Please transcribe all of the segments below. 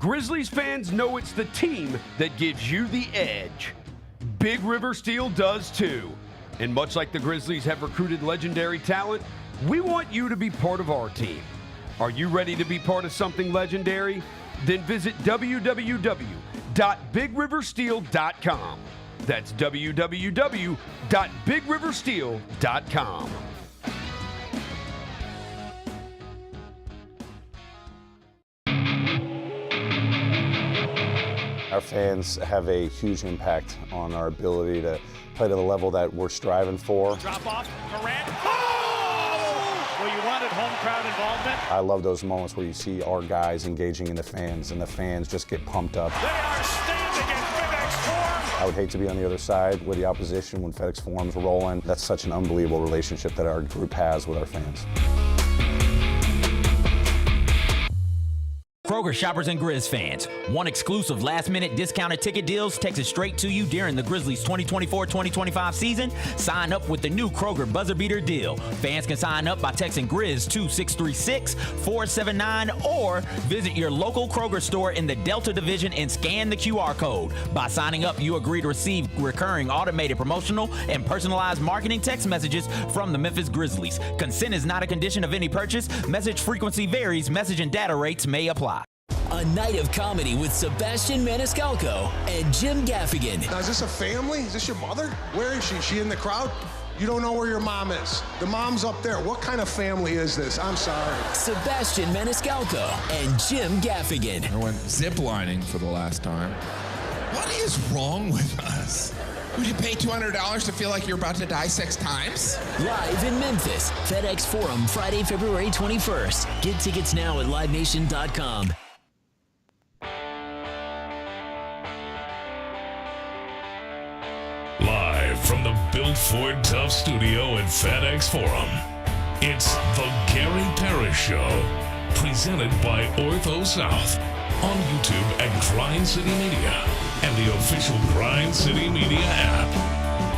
Grizzlies fans know it's the team that gives you the edge. Big River Steel does too. And much like the Grizzlies have recruited legendary talent, we want you to be part of our team. Are you ready to be part of something legendary? Then visit www.bigriversteel.com. That's www.bigriversteel.com. Our fans have a huge impact on our ability to play to the level that we're striving for. Drop off, Morant. Oh! Well, you wanted home crowd involvement. I love those moments where you see our guys engaging in the fans, and the fans just get pumped up. They are standing in FedEx Forum. I would hate to be on the other side with the opposition when FedEx Forum's rolling. That's such an unbelievable relationship that our group has with our fans. Kroger shoppers and Grizz fans, one exclusive last-minute discounted ticket deals texted straight to you during the Grizzlies 2024-2025 season. Sign up with the new Kroger Buzzer Beater deal. Fans can sign up by texting Grizz to 636-479 or visit your local Kroger store in the Delta Division and scan the QR code. By signing up, you agree to receive recurring automated promotional and personalized marketing text messages from the Memphis Grizzlies. Consent is not a condition of any purchase. Message frequency varies. Message and data rates may apply. A night of comedy with Sebastian Maniscalco and Jim Gaffigan. Now, is this a family? Is this your mother? Where is she? Is she in the crowd? You don't know where your mom is. The mom's up there. What kind of family is this? I'm sorry. Sebastian Maniscalco and Jim Gaffigan. I went ziplining for the last time. What is wrong with us? Would you pay $200 to feel like you're about to die 6 times? Live in Memphis, FedEx Forum, Friday, February 21st. Get tickets now at livenation.com. Live from the Built Ford Tough studio at FedEx Forum, it's the Gary Parrish Show, presented by Ortho South, on YouTube at Grind City Media and the official Grind City Media app.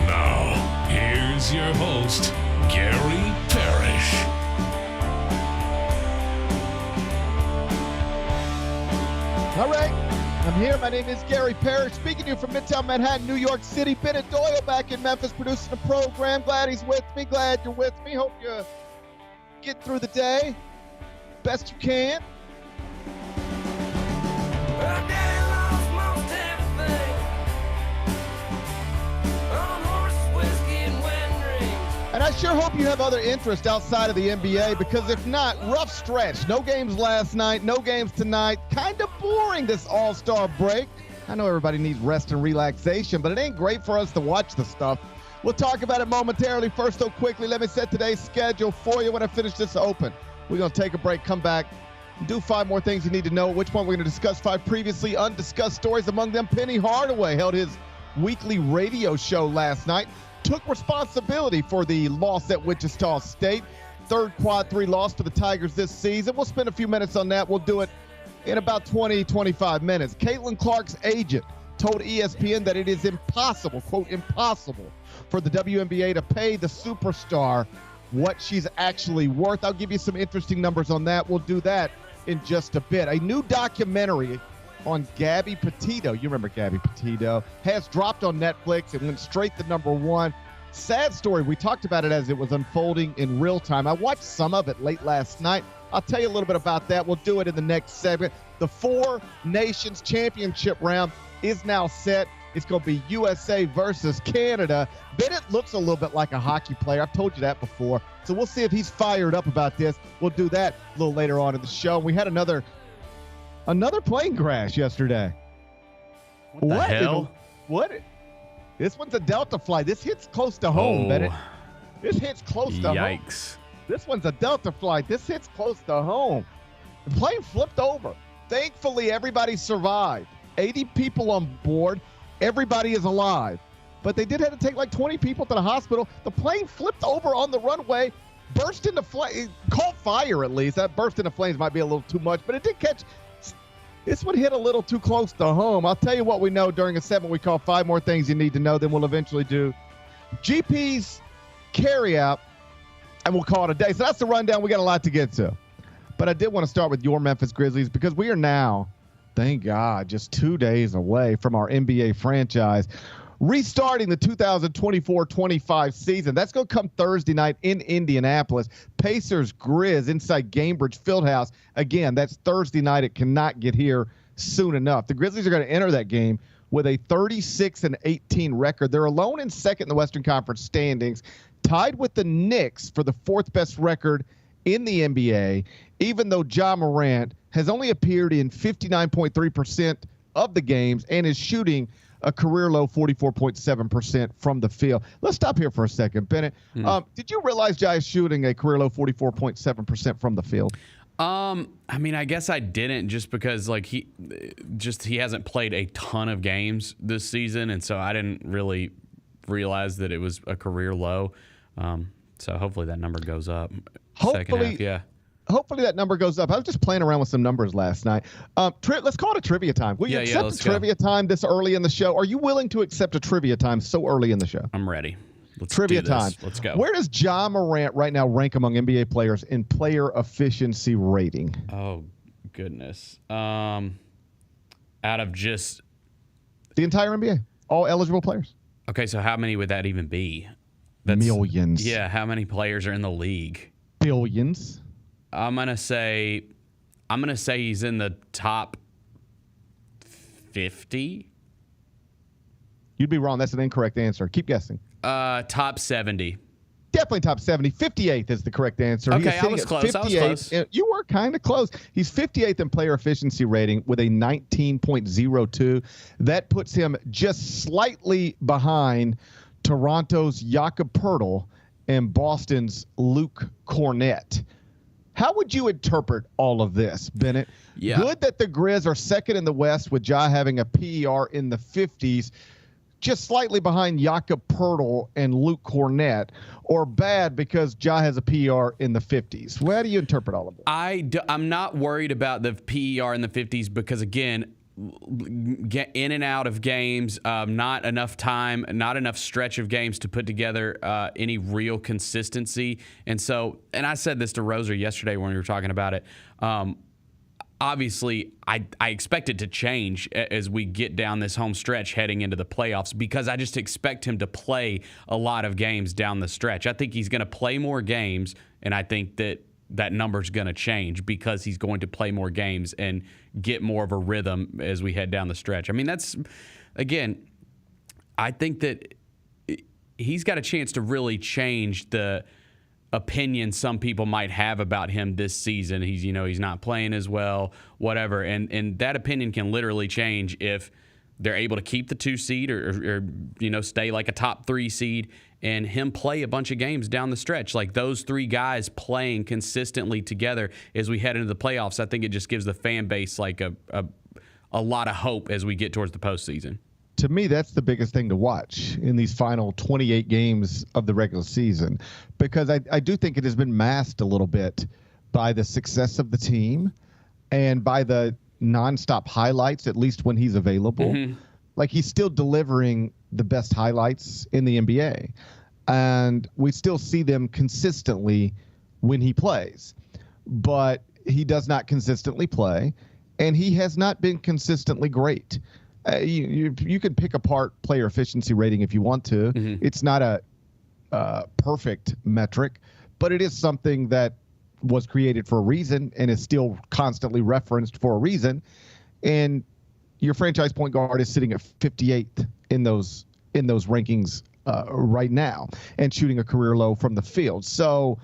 Now, here's your host, Gary Parrish. All right. I'm here. My name is Gary Parrish, speaking to you from Midtown Manhattan, New York City. Bennett Doyle back in Memphis producing the program. Glad he's with me. Glad you're with me. Hope you get through the day best you can. And I sure hope you have other interests outside of the NBA, because if not, rough stretch. No games last night, no games tonight. Kind of boring, this all-star break. I know everybody needs rest and relaxation, but it ain't great for us to watch the stuff. We'll talk about it momentarily. First, though, quickly, let me set today's schedule for you when I finish this open. We're going to take a break, come back, and do 5 more things you need to know. At which point we're going to discuss 5 previously undiscussed stories. Among them, Penny Hardaway held his weekly radio show last night. Took responsibility for the loss at Wichita State. 3rd quad 3 loss for the Tigers this season. We'll spend a few minutes on that. We'll do it in about 20, 25 minutes. Caitlin Clark's agent told ESPN that it is impossible, quote, impossible, for the WNBA to pay the superstar what she's actually worth. I'll give you some interesting numbers on that. We'll do that in just a bit. A new documentary on Gabby Petitio, you remember Gabby Petitio, has dropped on Netflix. It went straight to #1. Sad story. We talked about it as it was unfolding in real time. I watched some of it late last night. I'll tell you a little bit about that. We'll do it in the next segment. The 4 Nations Championship round is now set. It's going to be USA versus Canada. Bennett looks a little bit like a hockey player. I've told you that before. So we'll see if he's fired up about this. We'll do that a little later on in the show. We had another plane crash yesterday. What the hell? What? This one's a Delta flight. This hits close to home, Bennett. This hits close to home. Yikes. This one's a Delta flight. This hits close to home. The plane flipped over. Thankfully, everybody survived. 80 people on board. Everybody is alive. But they did have to take like 20 people to the hospital. The plane flipped over on the runway, burst into flames. Caught fire, at least. That burst into flames might be a little too much, but it did catch. This one hit a little too close to home. I'll tell you what we know during a segment we call 5 More Things You Need to Know. Then we'll eventually do GP's carryout, and we'll call it a day. So that's the rundown. We got a lot to get to. But I did want to start with your Memphis Grizzlies, because we are now Thank God. Just 2 days away from our NBA franchise restarting the 2024-25 season. That's going to come Thursday night in Indianapolis. Pacers Grizz inside Gainbridge Fieldhouse. Again, that's Thursday night. It cannot get here soon enough. The Grizzlies are going to enter that game with a 36-18 record. They're alone in second in the Western Conference standings, tied with the Knicks for the fourth best record in the NBA, even though Ja Morant has only appeared in 59.3% of the games and is shooting a career low 44.7% from the field. Let's stop here for a second, Bennett. Did you realize Ja is shooting a career low 44.7% from the field? I mean, I guess I didn't, just because like he hasn't played a ton of games this season, and so I didn't really realize that it was a career low. So hopefully that number goes up. Second half, yeah. Hopefully that number goes up. I was just playing around with some numbers last night. Let's call it a trivia time. Will you accept a trivia time this early in the show? Are you willing to accept a trivia time so early in the show? I'm ready. Let's trivia do this. time. Let's go. Where does Ja Morant right now rank among NBA players in player efficiency rating? Oh, goodness. Out of just the entire NBA, all eligible players. Okay, so how many would that even be? Millions. Yeah, how many players are in the league? Billions. I'm gonna say he's in the top 50. You'd be wrong. That's an incorrect answer. Keep guessing. Top 70. Definitely top 70. 58th is the correct answer. Okay, I was close. You were kind of close. He's 58th in player efficiency rating with a 19.02. That puts him just slightly behind Toronto's Jakob Poeltl and Boston's Luke Cornett. How would you interpret all of this, Bennett? Yeah. Good that the Grizz are second in the West with Ja having a PER in the 50s, just slightly behind Jakob Poeltl and Luke Cornett, or bad because Ja has a PER in the 50s? How do you interpret all of this? I'm not worried about the PER in the 50s because, again, get in and out of games, not enough time, not enough stretch of games to put together any real consistency. And I said this to Roser yesterday when we were talking about it. Obviously, I expect it to change as we get down this home stretch heading into the playoffs, because I just expect him to play a lot of games down the stretch. I think he's going to play more games, and I think that number's going to change because he's going to play more games and get more of a rhythm as we head down the stretch. I mean, I think that he's got a chance to really change the opinion some people might have about him this season. He's not playing as well, whatever. And that opinion can literally change if they're able to keep the 2 seed or stay like a top 3 seed, and him play a bunch of games down the stretch. Like those 3 guys playing consistently together as we head into the playoffs, I think it just gives the fan base like a lot of hope as we get towards the postseason. To me, that's the biggest thing to watch in these final 28 games of the regular season, because I do think it has been masked a little bit by the success of the team and by the nonstop highlights, at least when he's available. Mm-hmm. Like, he's still delivering the best highlights in the NBA, and we still see them consistently when he plays, but he does not consistently play, and he has not been consistently great. You can pick apart player efficiency rating if you want to. Mm-hmm. It's not a perfect metric, but it is something that was created for a reason and is still constantly referenced for a reason. And your franchise point guard is sitting at 58th in those rankings right now and shooting a career low from the field. So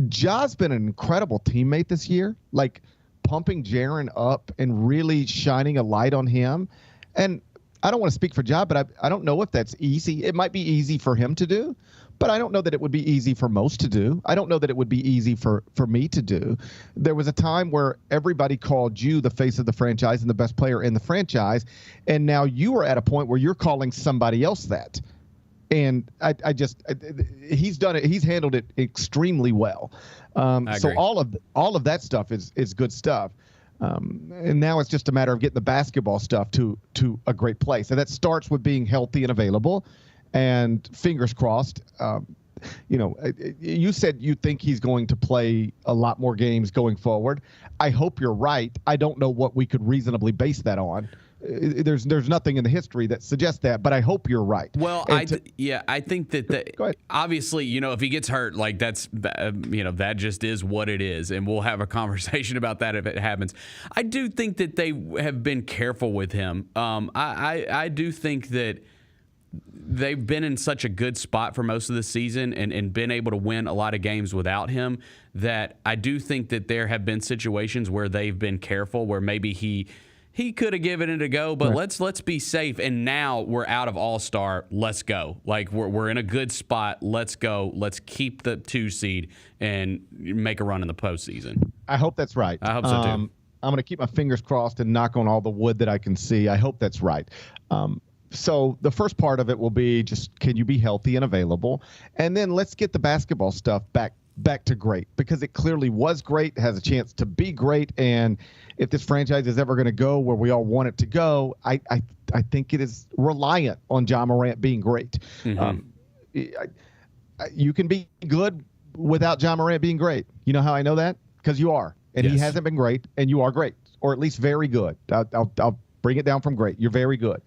Ja's been an incredible teammate this year, like pumping Jaren up and really shining a light on him. And I don't want to speak for Ja, but I don't know if that's easy. It might be easy for him to do, but I don't know that it would be easy for most to do. I don't know that it would be easy for me to do. There was a time where everybody called you the face of the franchise and the best player in the franchise, and now you are at a point where you're calling somebody else that. And he's done it. He's handled it extremely well. So all of that stuff is good stuff. And now it's just a matter of getting the basketball stuff to a great place. And that starts with being healthy and available. And fingers crossed, you said you think he's going to play a lot more games going forward. I hope you're right. I don't know what we could reasonably base that on. There's nothing in the history that suggests that, but I hope you're right. Well, I think that Go ahead. obviously, if he gets hurt, like that just is what it is, and we'll have a conversation about that if it happens. I do think that they have been careful with him. I do think that they've been in such a good spot for most of the season and been able to win a lot of games without him that I do think that there have been situations where they've been careful, where maybe he could have given it a go, but let's be safe. And now we're out of All-Star. Let's go. Like we're in a good spot. Let's go. Let's keep the 2 seed and make a run in the postseason. I hope that's right. I hope so too. I'm going to keep my fingers crossed and knock on all the wood that I can see. I hope that's right. So the first part of it will be just, can you be healthy and available? And then let's get the basketball stuff back to great, because it clearly was great, has a chance to be great. And if this franchise is ever going to go where we all want it to go, I think it is reliant on Ja Morant being great. Mm-hmm. You can be good without Ja Morant being great. You know how I know that? Because you are. And Yes. he hasn't been great, and you are great, or at least very good. I'll bring it down from great. You're very good.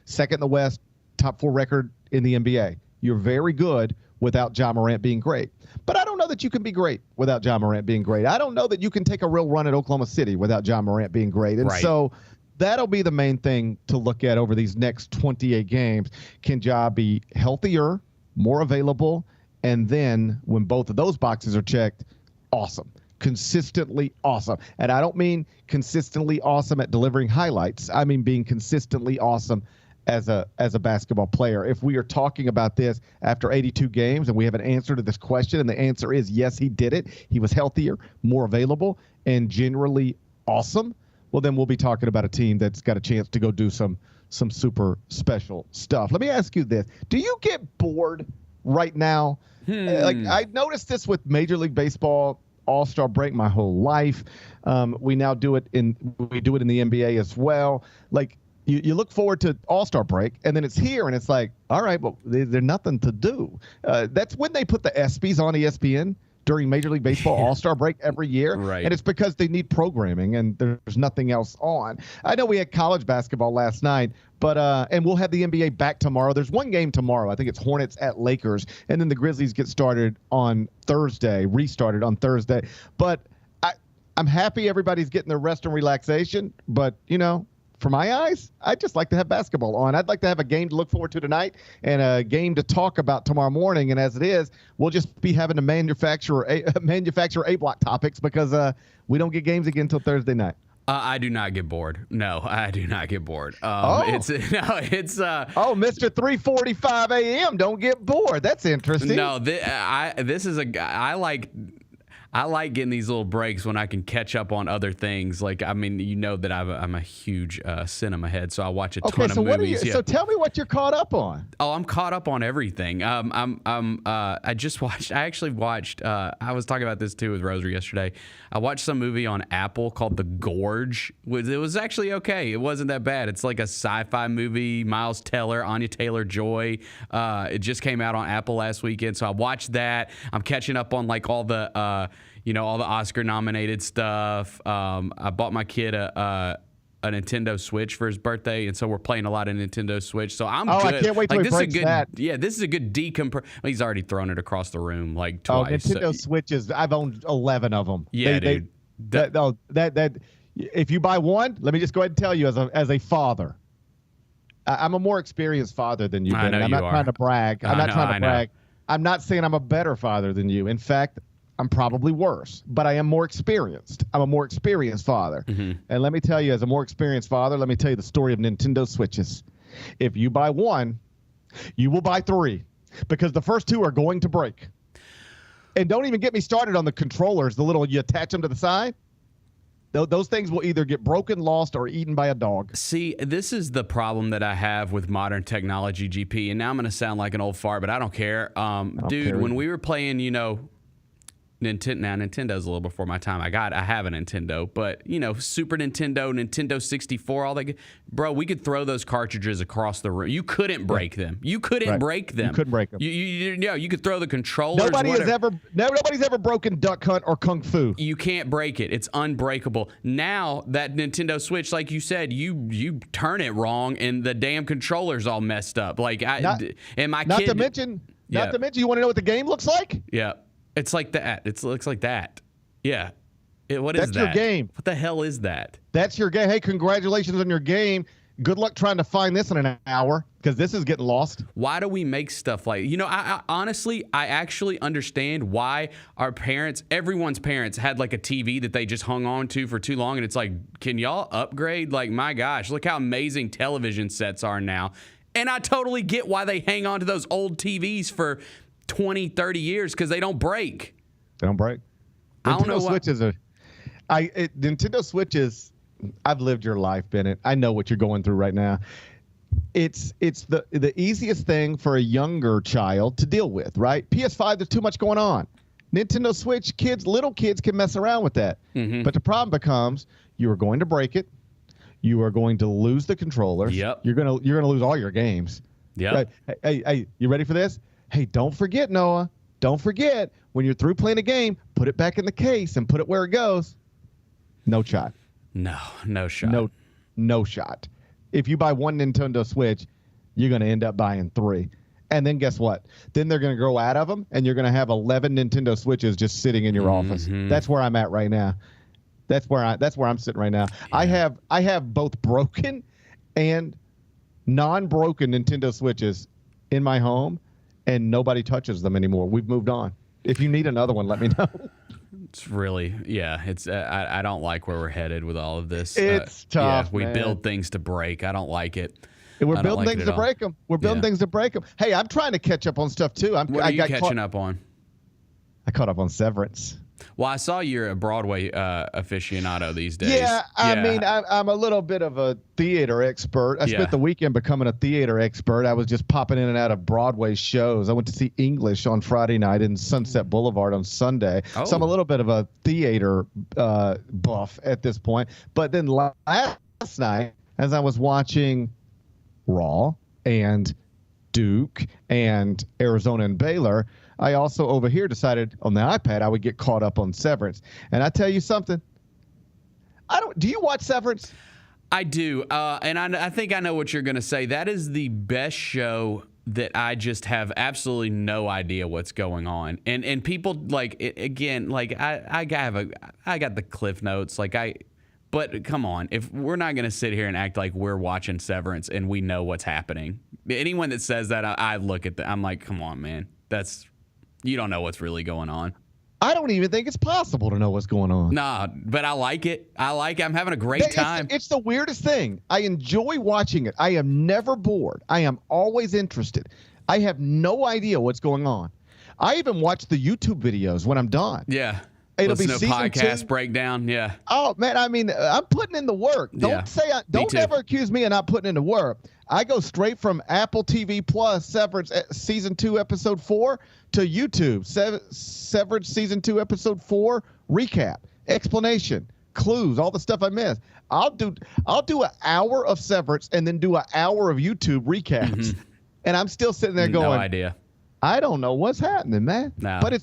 Second in the West, top 4 record in the NBA. You're very good without Ja Morant being great. But I don't know that you can be great without Ja Morant being great. I don't know that you can take a real run at Oklahoma City without Ja Morant being great. And so that'll be the main thing to look at over these next 28 games. Can Ja be healthier, more available, and then when both of those boxes are checked, awesome. Consistently awesome. And I don't mean consistently awesome at delivering highlights. I mean being consistently awesome as a basketball player. If we are talking about this after 82 games and we have an answer to this question, and the answer is yes, he did it. He was healthier, more available, and generally awesome. Well, then we'll be talking about a team that's got a chance to go do some super special stuff. Let me ask you this. Do you get bored right now? Like I noticed this with Major League Baseball All-Star break my whole life. We now do it in the NBA as well. Like you look forward to All-Star break, and then it's here, and it's like, all right, well, there's nothing to do. That's when they put the ESPYs on ESPN during Major League Baseball All-Star break every year. Right. And it's because they need programming, and there's nothing else on. I know we had college basketball last night, but and we'll have the NBA back tomorrow. There's one game tomorrow. I think it's Hornets at Lakers, and then the Grizzlies get started on Thursday, restarted on Thursday. But I'm happy everybody's getting their rest and relaxation, but, for my eyes, I'd just like to have basketball on. I'd like to have a game to look forward to tonight and a game to talk about tomorrow morning. And as it is, we'll just be having to manufacture A-block topics because we don't get games again until Thursday night. I do not get bored. No, I do not get bored. Mr. 3:45 a.m. Don't get bored. That's interesting. No, I like getting these little breaks when I can catch up on other things. Like, I mean, that I'm a huge cinema head, so I watch a ton of movies. So tell me what you're caught up on. Oh, I'm caught up on everything. I actually watched. I was talking about this too with Roser yesterday. I watched some movie on Apple called The Gorge. It was actually okay. It wasn't that bad. It's like a sci-fi movie. Miles Teller, Anya Taylor-Joy. It just came out on Apple last weekend, so I watched that. I'm catching up on like all the all the Oscar-nominated stuff. I bought my kid a Nintendo Switch for his birthday, and so we're playing a lot of Nintendo Switch. So I'm good. I can't wait till he breaks that. Yeah, this is a good He's already thrown it across the room like twice. Nintendo Switches. I've owned 11 of them. Yeah, dude. If you buy one, let me just go ahead and tell you, as a father, I'm a more experienced father than you. I'm not trying to brag. I'm not trying to brag. I'm not saying I'm a better father than you. In fact, I'm probably worse, but I am more experienced. I'm a more experienced father. Mm-hmm. And let me tell you, as a more experienced father, let me tell you the story of Nintendo Switches. If you buy one, you will buy 3 because the first 2 are going to break. And don't even get me started on the controllers, you attach them to the side. Those things will either get broken, lost, or eaten by a dog. See, this is the problem that I have with modern technology, GP. And now I'm going to sound like an old fart, but I don't care. Dude, when we were playing, Nintendo's a little before my time. I have a Nintendo, but Super Nintendo, Nintendo 64, all that. Bro, we could throw those cartridges across the room. You couldn't break them. You couldn't break them. You couldn't break them. You could throw the controllers. Nobody's ever broken Duck Hunt or Kung Fu. You can't break it. It's unbreakable. Now that Nintendo Switch, like you said, you turn it wrong and the damn controller's all messed up. Not to mention, you want to know what the game looks like? Yeah. It's like that. It looks like that. Yeah. What is that? That's your game. What the hell is that? That's your game. Hey, congratulations on your game. Good luck trying to find this in an hour because this is getting lost. Why do we make stuff like, I honestly, I actually understand why our parents, everyone's parents had like a TV that they just hung on to for too long. And it's like, can y'all upgrade? Like, my gosh, look how amazing television sets are now. And I totally get why they hang on to those old TVs for 20, 30 years because they don't break. They don't break. Nintendo Switches, I've lived your life, Bennett. I know what you're going through right now. It's the easiest thing for a younger child to deal with, right? PS5, there's too much going on. Nintendo Switch, little kids can mess around with that. Mm-hmm. But the problem becomes you are going to break it. You are going to lose the controllers. Yep. You're gonna lose all your games. Yeah. Right? Hey, you ready for this? Hey, don't forget, Noah. Don't forget, when you're through playing a game, put it back in the case and put it where it goes. No shot. No shot. No shot. If you buy one Nintendo Switch, you're going to end up buying 3. And then guess what? Then they're going to grow out of them, and you're going to have 11 Nintendo Switches just sitting in your office. That's where I'm at right now. That's where I'm sitting right now. Yeah. I have both broken and non-broken Nintendo Switches in my home, and nobody touches them anymore. We've moved on. If you need another one, let me know. It's really, it's. I don't like where we're headed with all of this. It's tough. Yeah, we build things to break. I don't like it. And we're building things to break them. We're building things to break them. Hey, I'm trying to catch up on stuff too. What are you catching up on? I caught up on Severance. Well, I saw you're a Broadway aficionado these days. Yeah, I mean, I'm a little bit of a theater expert. I spent the weekend becoming a theater expert. I was just popping in and out of Broadway shows. I went to see English on Friday night and Sunset Boulevard on Sunday. Oh. So I'm a little bit of a theater buff at this point. But then last night, as I was watching Raw and Duke and Arizona and Baylor, I also over here decided on the iPad I would get caught up on Severance. And I tell you something, do you watch Severance? I do. And I think I know what you're going to say. That is the best show that I just have absolutely no idea what's going on. And people like again, like I got the cliff notes. But come on, if we're not going to sit here and act like we're watching Severance and we know what's happening. Anyone that says that, I look at I'm like, come on, man, you don't know what's really going on. I don't even think it's possible to know what's going on. Nah, but I like it. I'm having a great time. It's the weirdest thing. I enjoy watching it. I am never bored. I am always interested. I have no idea what's going on. I even watch the YouTube videos when I'm done. Yeah. It'll be season podcast 2. Breakdown. Yeah. Oh man, I mean, I'm putting in the work. Don't ever accuse me of not putting in the work. I go straight from Apple TV Plus Severance season 2 episode 4 to YouTube Severance season 2 episode 4 recap, explanation, clues, all the stuff I missed. I'll do an hour of Severance and then do an hour of YouTube recaps, and I'm still sitting there going, no idea. I don't know what's happening, man. No. But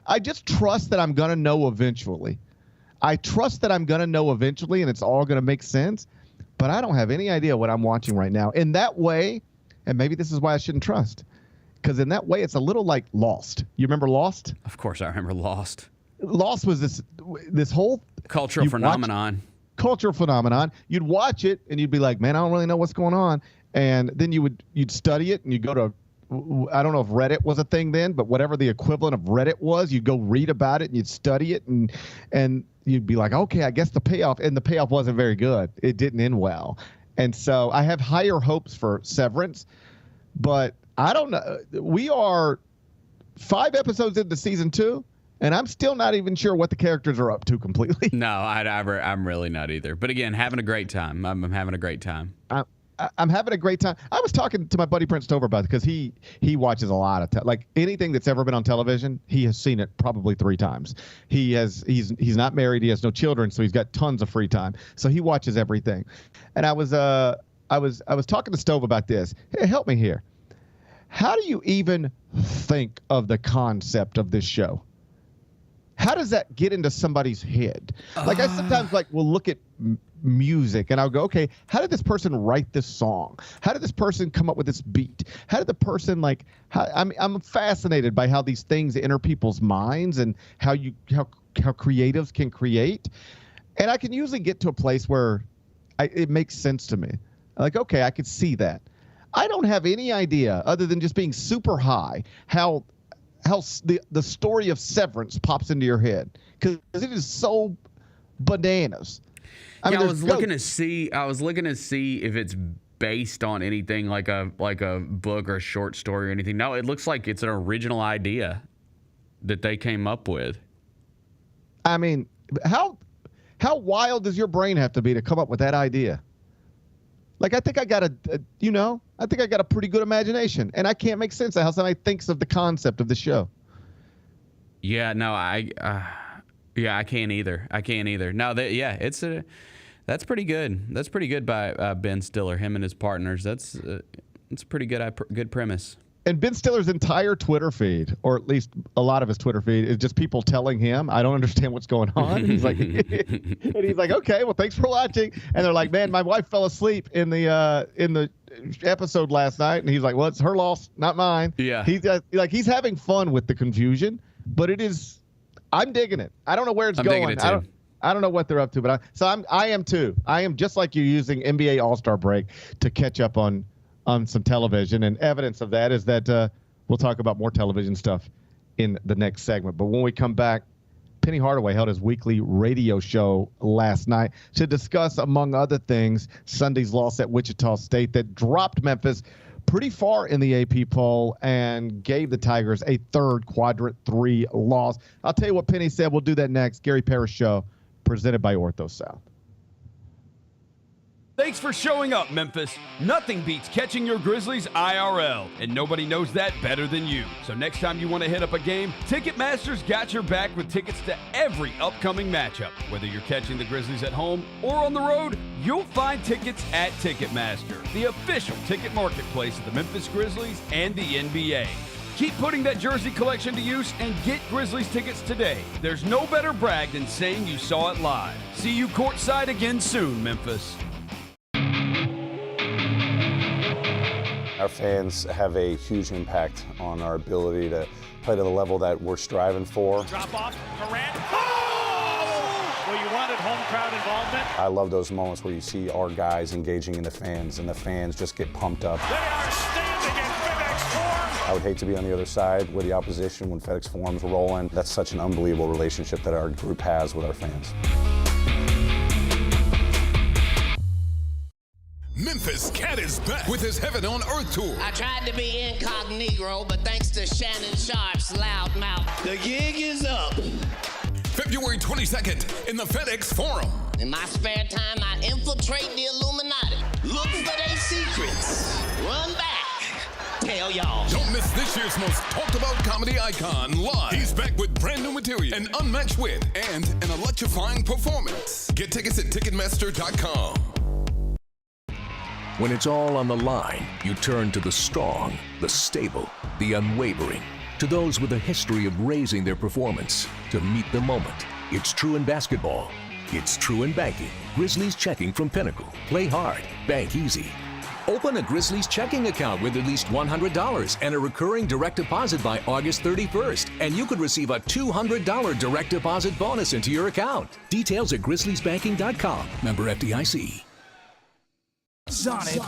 I just trust that I'm going to know eventually. I trust that I'm going to know eventually, and it's all going to make sense. But I don't have any idea what I'm watching right now. In that way, and maybe this is why I shouldn't trust, because in that way, it's a little like Lost. You remember Lost? Of course I remember Lost. Lost was this whole cultural phenomenon. You'd watch it, and you'd be like, man, I don't really know what's going on. And then you'd study it, and you'd go to, I don't know if Reddit was a thing then, but whatever the equivalent of Reddit was, you'd go read about it and you'd study it and you'd be like, okay, I guess the payoff wasn't very good. It didn't end well. And so I have higher hopes for Severance, but I don't know. We are 5 episodes into season 2, and I'm still not even sure what the characters are up to completely. No, I'm really not either. But again, having a great time. I'm having a great time. I'm having a great time. I was talking to my buddy Prince Tover about it because he watches a lot of like anything that's ever been on television. He has seen it probably 3 times. He's not married. He has no children, so he's got tons of free time. So he watches everything. And I was talking to Stove about this. Hey, help me here. How do you even think of the concept of this show? How does that get into somebody's head? Like I sometimes will look at music and I'll go, okay, how did this person write this song? How did this person come up with this beat? How did the person I'm fascinated by how these things enter people's minds and how creatives can create. And I can usually get to a place where it makes sense to me. Like, okay, I could see that. I don't have any idea other than just being super high how the story of Severance pops into your head because it is so bananas. I was looking to see if it's based on anything like a book or a short story or anything. No, it looks like it's an original idea that they came up with. I mean, how wild does your brain have to be to come up with that idea? Like, I think I got a pretty good imagination, and I can't make sense of how somebody thinks of the concept of the show. Yeah, no, I can't either. No, that's pretty good. That's pretty good by Ben Stiller, him and his partners. That's pretty good premise. And Ben Stiller's entire Twitter feed, or at least a lot of his Twitter feed, is just people telling him, I don't understand what's going on. He's like, okay, well, thanks for watching. And they're like, man, my wife fell asleep in the episode last night. And he's like, well, it's her loss, not mine. Yeah. He's having fun with the confusion, but I'm digging it. I don't know where it's going. I don't know what they're up to, but I am too. I am just like you using NBA All-Star break to catch up on some television, and evidence of that is that we'll talk about more television stuff in the next segment. But when we come back, Penny Hardaway held his weekly radio show last night to discuss, among other things, Sunday's loss at Wichita State that dropped Memphis pretty far in the AP poll and gave the Tigers a third quadrant 3 loss. I'll tell you what Penny said. We'll do that next. Gary Parrish Show, presented by Ortho South. Thanks for showing up, Memphis. Nothing beats catching your Grizzlies IRL, and nobody knows that better than you. So next time you want to hit up a game, Ticketmaster's got your back with tickets to every upcoming matchup. Whether you're catching the Grizzlies at home or on the road, you'll find tickets at Ticketmaster, the official ticket marketplace of the Memphis Grizzlies and the NBA. Keep putting that jersey collection to use and get Grizzlies tickets today. There's no better brag than saying you saw it live. See you courtside again soon, Memphis. Our fans have a huge impact on our ability to play to the level that we're striving for. Drop off, Morant. Oh! Well, you wanted home crowd involvement. I love those moments where you see our guys engaging in the fans, and the fans just get pumped up. They are standing in FedEx Forum. I would hate to be on the other side with the opposition when FedEx Forum's rolling. That's such an unbelievable relationship that our group has with our fans. Memphis Cat is back with his Heaven on Earth tour. I tried to be incognito, but thanks to Shannon Sharp's loud mouth, the gig is up. February 22nd in the FedEx Forum. In my spare time, I infiltrate the Illuminati. Look for their secrets. Run back. Tell y'all. Don't miss this year's most talked about comedy icon live. He's back with brand new material, an unmatched wit, and an electrifying performance. Get tickets at Ticketmaster.com. When it's all on the line, you turn to the strong, the stable, the unwavering. To those with a history of raising their performance, to meet the moment. It's true in basketball. It's true in banking. Grizzlies Checking from Pinnacle. Play hard, bank easy. Open a Grizzlies checking account with at least $100 and a recurring direct deposit by August 31st, and you could receive a $200 direct deposit bonus into your account. Details at grizzliesbanking.com. Member FDIC. Sonic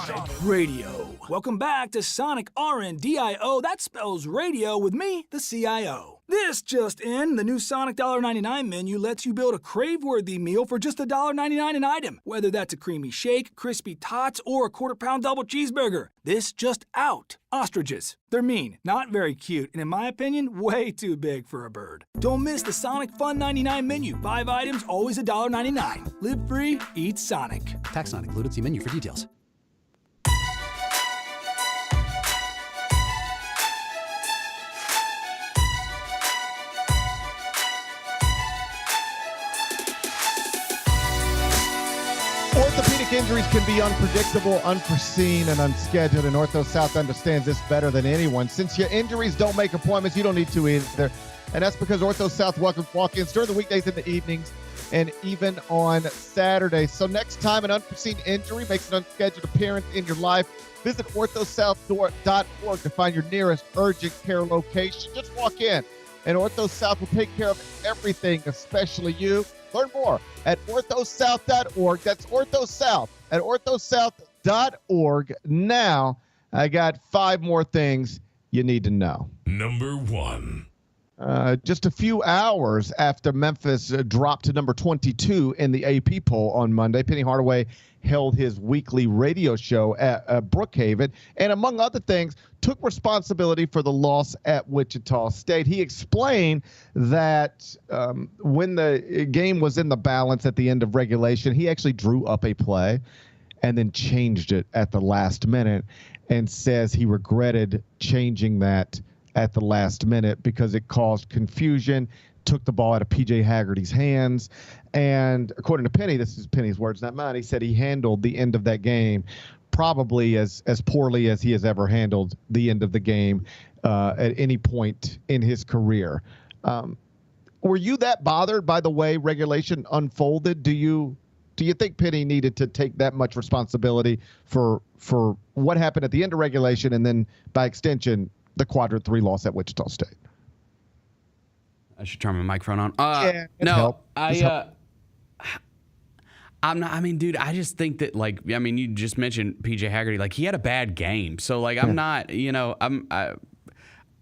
Radio. Welcome back to Sonic RNDIO. That spells radio with me, the CIO. This just in, the new Sonic $1.99 menu lets you build a crave-worthy meal for just $1.99 an item, whether that's a creamy shake, crispy tots, or a quarter-pound double cheeseburger. This just out. Ostriches. They're mean, not very cute, and in my opinion, way too big for a bird. Don't miss the Sonic Fun 99 menu. 5 items, always $1.99. Live free, eat Sonic. Tax not included. See menu for details. injuries can be unpredictable, unforeseen, and unscheduled, and Ortho South understands this better than anyone. Since your injuries don't make appointments, you don't need to either. And that's because Ortho South welcomes walk-ins during the weekdays and the evenings, and even on Saturdays. So next time an unforeseen injury makes an unscheduled appearance in your life, visit orthosouth.org to find your nearest urgent care location. Just walk in, and Ortho South will take care of everything, especially you. Learn more at orthosouth.org. That's OrthoSouth at orthosouth.org. Now, I got 5 more things you need to know. Number 1. Just a few hours after Memphis dropped to number 22 in the AP poll on Monday, Penny Hardaway held his weekly radio show at Brookhaven, and among other things, took responsibility for the loss at Wichita State. He explained that when the game was in the balance at the end of regulation, he actually drew up a play and then changed it at the last minute, and says he regretted changing that at the last minute because it caused confusion, took the ball out of P.J. Haggerty's hands. And according to Penny, this is Penny's words, not mine, he said he handled the end of that game probably as poorly as he has ever handled the end of the game at any point in his career. Were you that bothered by the way regulation unfolded? Do you think Penny needed to take that much responsibility for what happened at the end of regulation and then, by extension, the quadrant 3 loss at Wichita State? I should turn my microphone on. No, I'm not. I mean, dude, I just think that, like, I mean, you just mentioned PJ Haggerty. Like, he had a bad game, so like, I'm not. You know,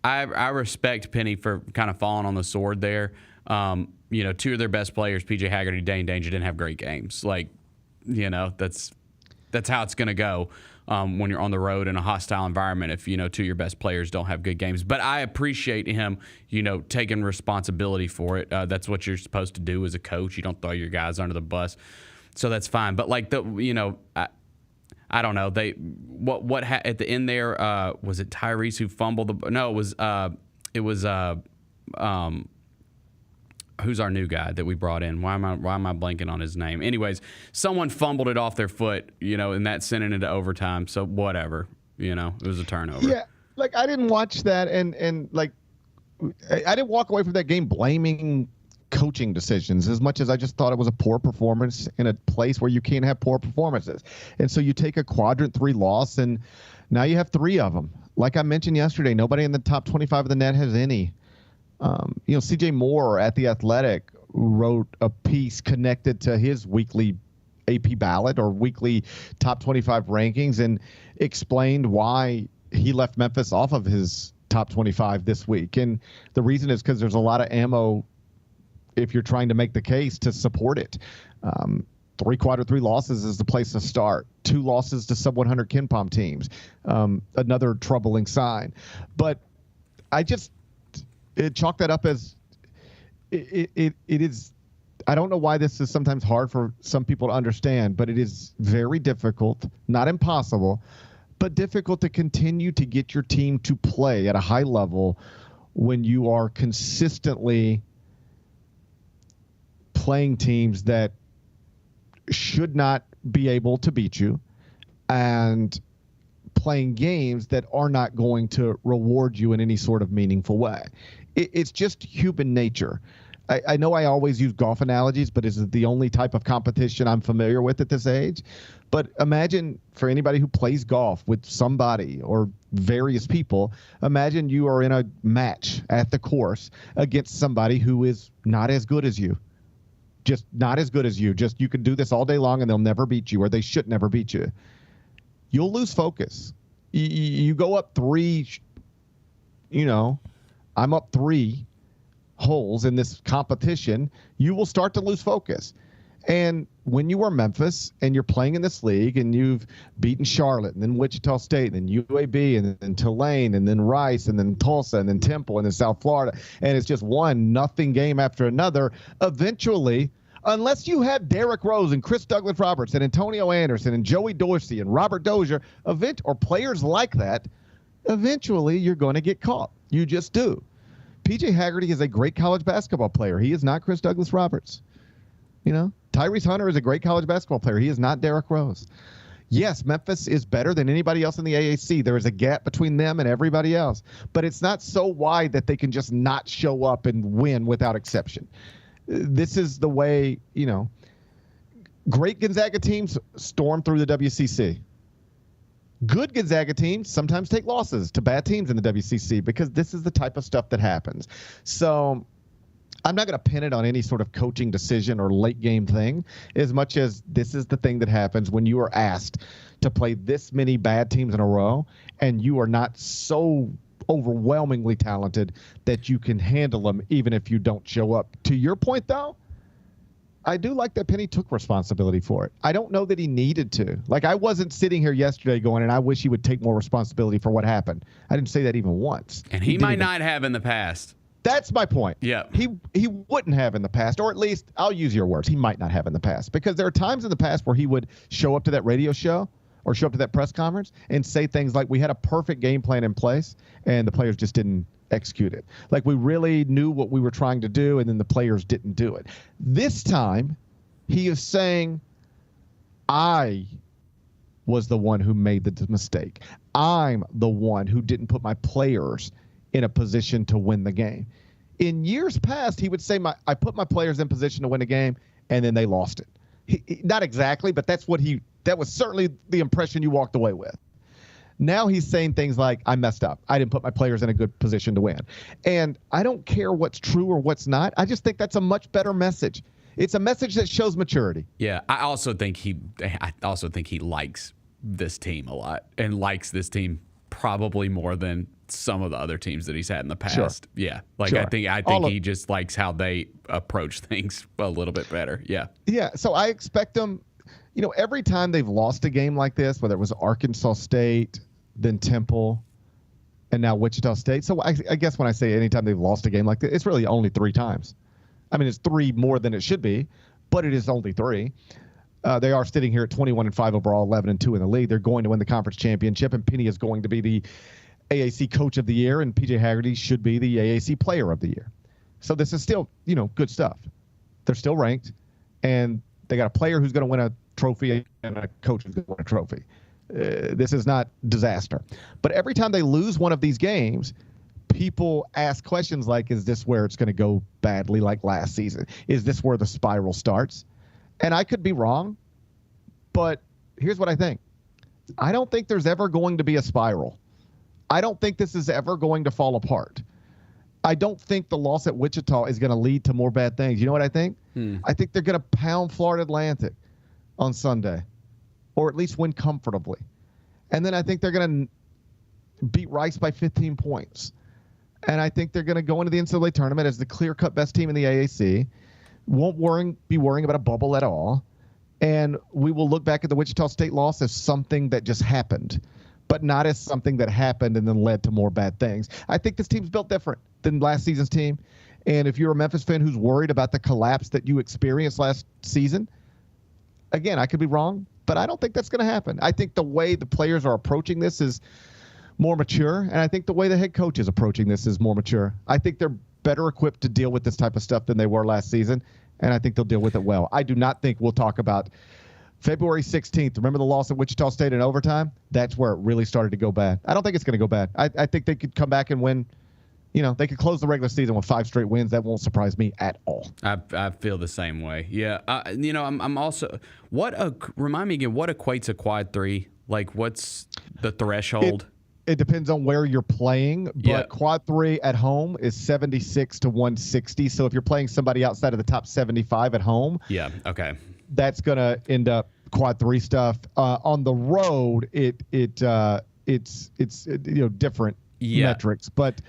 I respect Penny for kind of falling on the sword there. You know, 2 of their best players, PJ Haggerty, Dane Danger, didn't have great games. Like, you know, that's how it's gonna go. When you're on the road in a hostile environment, if, 2 of your best players don't have good games. But I appreciate him, taking responsibility for it. That's what you're supposed to do as a coach. You don't throw your guys under the bus. So that's fine. But like I don't know. At the end there, was it Tyrese who fumbled no, it was who's our new guy that we brought in? Why am I blanking on his name? Anyways, someone fumbled it off their foot, and that sent it into overtime. So whatever, it was a turnover. Yeah, like I didn't watch that, and like I didn't walk away from that game blaming coaching decisions as much as I just thought it was a poor performance in a place where you can't have poor performances. And so you take a quadrant 3 loss, and now you have 3 of them. Like I mentioned yesterday, nobody in the top 25 of the net has any. CJ Moore at The Athletic wrote a piece connected to his weekly AP ballot or weekly top 25 rankings and explained why he left Memphis off of his top 25 this week. And the reason is because there's a lot of ammo if you're trying to make the case to support it. 3 quadrant 3 losses is the place to start. 2 losses to sub 100 KenPom teams. Another troubling sign. But I just chalk that up as it is. I don't know why this is sometimes hard for some people to understand, but it is very difficult, not impossible, but difficult to continue to get your team to play at a high level when you are consistently playing teams that should not be able to beat you and playing games that are not going to reward you in any sort of meaningful way. It's just human nature. I know I always use golf analogies, but it's the only type of competition I'm familiar with at this age. But imagine for anybody who plays golf with somebody or various people, imagine you are in a match at the course against somebody who is not as good as you. Just not as good as you. Just you could do this all day long and they'll never beat you, or they should never beat you. You'll lose focus. You go up 3, I'm up 3 holes in this competition, you will start to lose focus. And when you are Memphis and you're playing in this league and you've beaten Charlotte and then Wichita State and then UAB and then Tulane and then Rice and then Tulsa and then Temple and then South Florida, and it's just 1-0 game after another, eventually, unless you have Derrick Rose and Chris Douglas Roberts and Antonio Anderson and Joey Dorsey and Robert Dozier, or players like that, eventually you're going to get caught. You just do. PJ Haggerty is a great college basketball player. He is not Chris Douglas Roberts. Tyrese Hunter is a great college basketball player. He is not Derrick Rose. Yes, Memphis is better than anybody else in the AAC. There is a gap between them and everybody else. But it's not so wide that they can just not show up and win without exception. This is the way, great Gonzaga teams storm through the WCC. Good Gonzaga teams sometimes take losses to bad teams in the WCC because this is the type of stuff that happens. So I'm not going to pin it on any sort of coaching decision or late game thing as much as this is the thing that happens when you are asked to play this many bad teams in a row and you are not so overwhelmingly talented that you can handle them even if you don't show up. To your point, though, I do like that Penny took responsibility for it. I don't know that he needed to. Like, I wasn't sitting here yesterday going, and I wish he would take more responsibility for what happened. I didn't say that even once. And he might not have in the past. That's my point. Yeah. He wouldn't have in the past, or at least I'll use your words. He might not have in the past, because there are times in the past where he would show up to that radio show or show up to that press conference and say things like, we had a perfect game plan in place and the players just didn't execute it. Like, we really knew what we were trying to do and then the players didn't do it. This time he is saying, I was the one who made the mistake. I'm the one who didn't put my players in a position to win the game. In years past, he would say, I put my players in position to win a game, and then they lost it. Not exactly, but that was certainly the impression you walked away with. Now he's saying things like, I messed up. I didn't put my players in a good position to win. And I don't care what's true or what's not. I just think that's a much better message. It's a message that shows maturity. Yeah, I also think he likes this team a lot and likes this team probably more than some of the other teams that he's had in the past. Sure. Yeah. Like, sure. I think he just likes how they approach things a little bit better. Yeah. Yeah. So I expect them, every time they've lost a game like this, whether it was Arkansas State, then Temple, and now Wichita State. So I guess when I say anytime they've lost a game like this, it's really only 3 times. I mean, it's 3 more than it should be, but it is only 3. They are sitting here at 21-5 overall, 11-2 in the league. They're going to win the conference championship, and Penny is going to be the AAC Coach of the Year, and PJ Haggerty should be the AAC Player of the Year. So this is still, good stuff. They're still ranked, and they got a player who's going to win a trophy and a coach who's going to win a trophy. This is not disaster. But every time they lose one of these games, people ask questions like, is this where it's going to go badly like last season? Is this where the spiral starts? And I could be wrong, but here's what I think. I don't think there's ever going to be a spiral. I don't think this is ever going to fall apart. I don't think the loss at Wichita is going to lead to more bad things. You know what I think? I think they're going to pound Florida Atlantic on Sunday, or at least win comfortably. And then I think they're going to beat Rice by 15 points. And I think they're going to go into the NCAA tournament as the clear-cut best team in the AAC. Won't be worrying about a bubble at all. And we will look back at the Wichita State loss as something that just happened, but not as something that happened and then led to more bad things. I think this team's built different than last season's team. And if you're a Memphis fan who's worried about the collapse that you experienced last season, again, I could be wrong, but I don't think that's going to happen. I think the way the players are approaching this is more mature, and I think the way the head coach is approaching this is more mature. I think they're better equipped to deal with this type of stuff than they were last season, and I think they'll deal with it well. I do not think we'll talk about February 16th. Remember the loss at Wichita State in overtime? That's where it really started to go bad. I don't think it's going to go bad. I think they could come back and win. They could close the regular season with 5 straight wins. That won't surprise me at all. I feel the same way. Yeah. I'm also remind me again, what equates a quad 3? Like, what's the threshold? It depends on where you're playing, but quad 3 at home is 76 to 160. So if you're playing somebody outside of the top 75 at home, okay, that's gonna end up quad 3 stuff. On the road, it's different metrics, but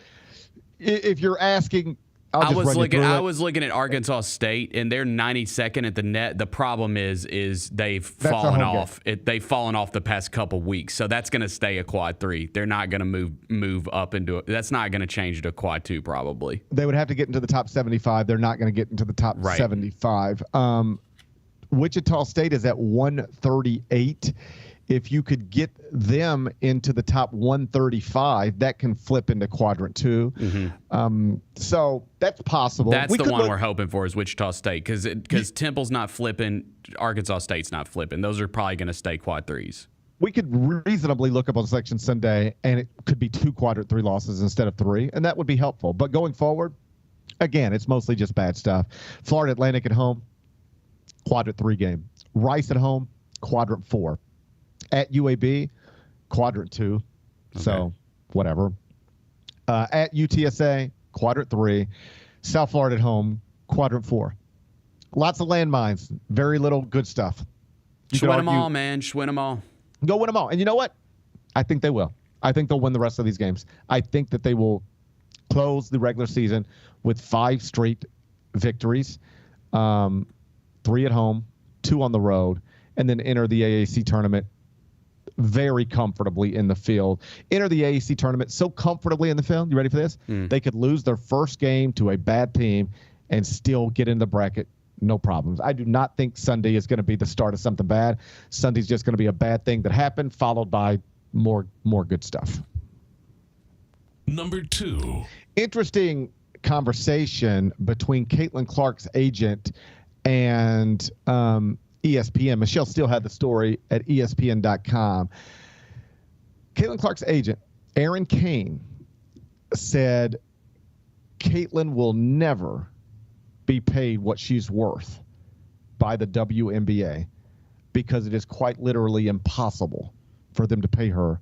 if you're asking, I was looking at Arkansas State, and they're 92nd at the net. The problem is they've fallen off. They've fallen off the past couple weeks, so that's going to stay a quad 3. They're not going to move up into it. That's not going to change to a quad 2 probably. They would have to get into the top 75. They're not going to get into the top 75. Wichita State is at 138 if you could get them into the top 135, that can flip into quadrant 2. Mm-hmm. So that's possible. That's the one we're hoping for is Wichita State because Temple's not flipping, Arkansas State's not flipping. Those are probably going to stay quad 3s. We could reasonably look up on Selection Sunday, and it could be 2 quadrant 3 losses instead of 3, and that would be helpful. But going forward, again, it's mostly just bad stuff. Florida Atlantic at home, quadrant 3 game. Rice at home, quadrant 4. At UAB, quadrant 2. Okay. So whatever. At UTSA, quadrant 3. South Florida at home, quadrant 4. Lots of landmines. Very little good stuff. Just win them all, man. Just win them all. Go win them all. And you know what? I think they will. I think they'll win the rest of these games. I think that they will close the regular season with 5 straight victories, 3 at home, 2 on the road, and then enter the AAC tournament very comfortably in the field. Enter the AAC tournament so comfortably in the field. You ready for this? They could lose their first game to a bad team and still get in the bracket. No problems. I do not think Sunday is going to be the start of something bad. Sunday's just going to be a bad thing that happened, followed by more good stuff. Number 2. Interesting conversation between Caitlin Clark's agent and ESPN. Michelle Steele had the story at ESPN.com. Caitlin Clark's agent, Aaron Kane, said Caitlin will never be paid what she's worth by the WNBA because it is quite literally impossible for them to pay her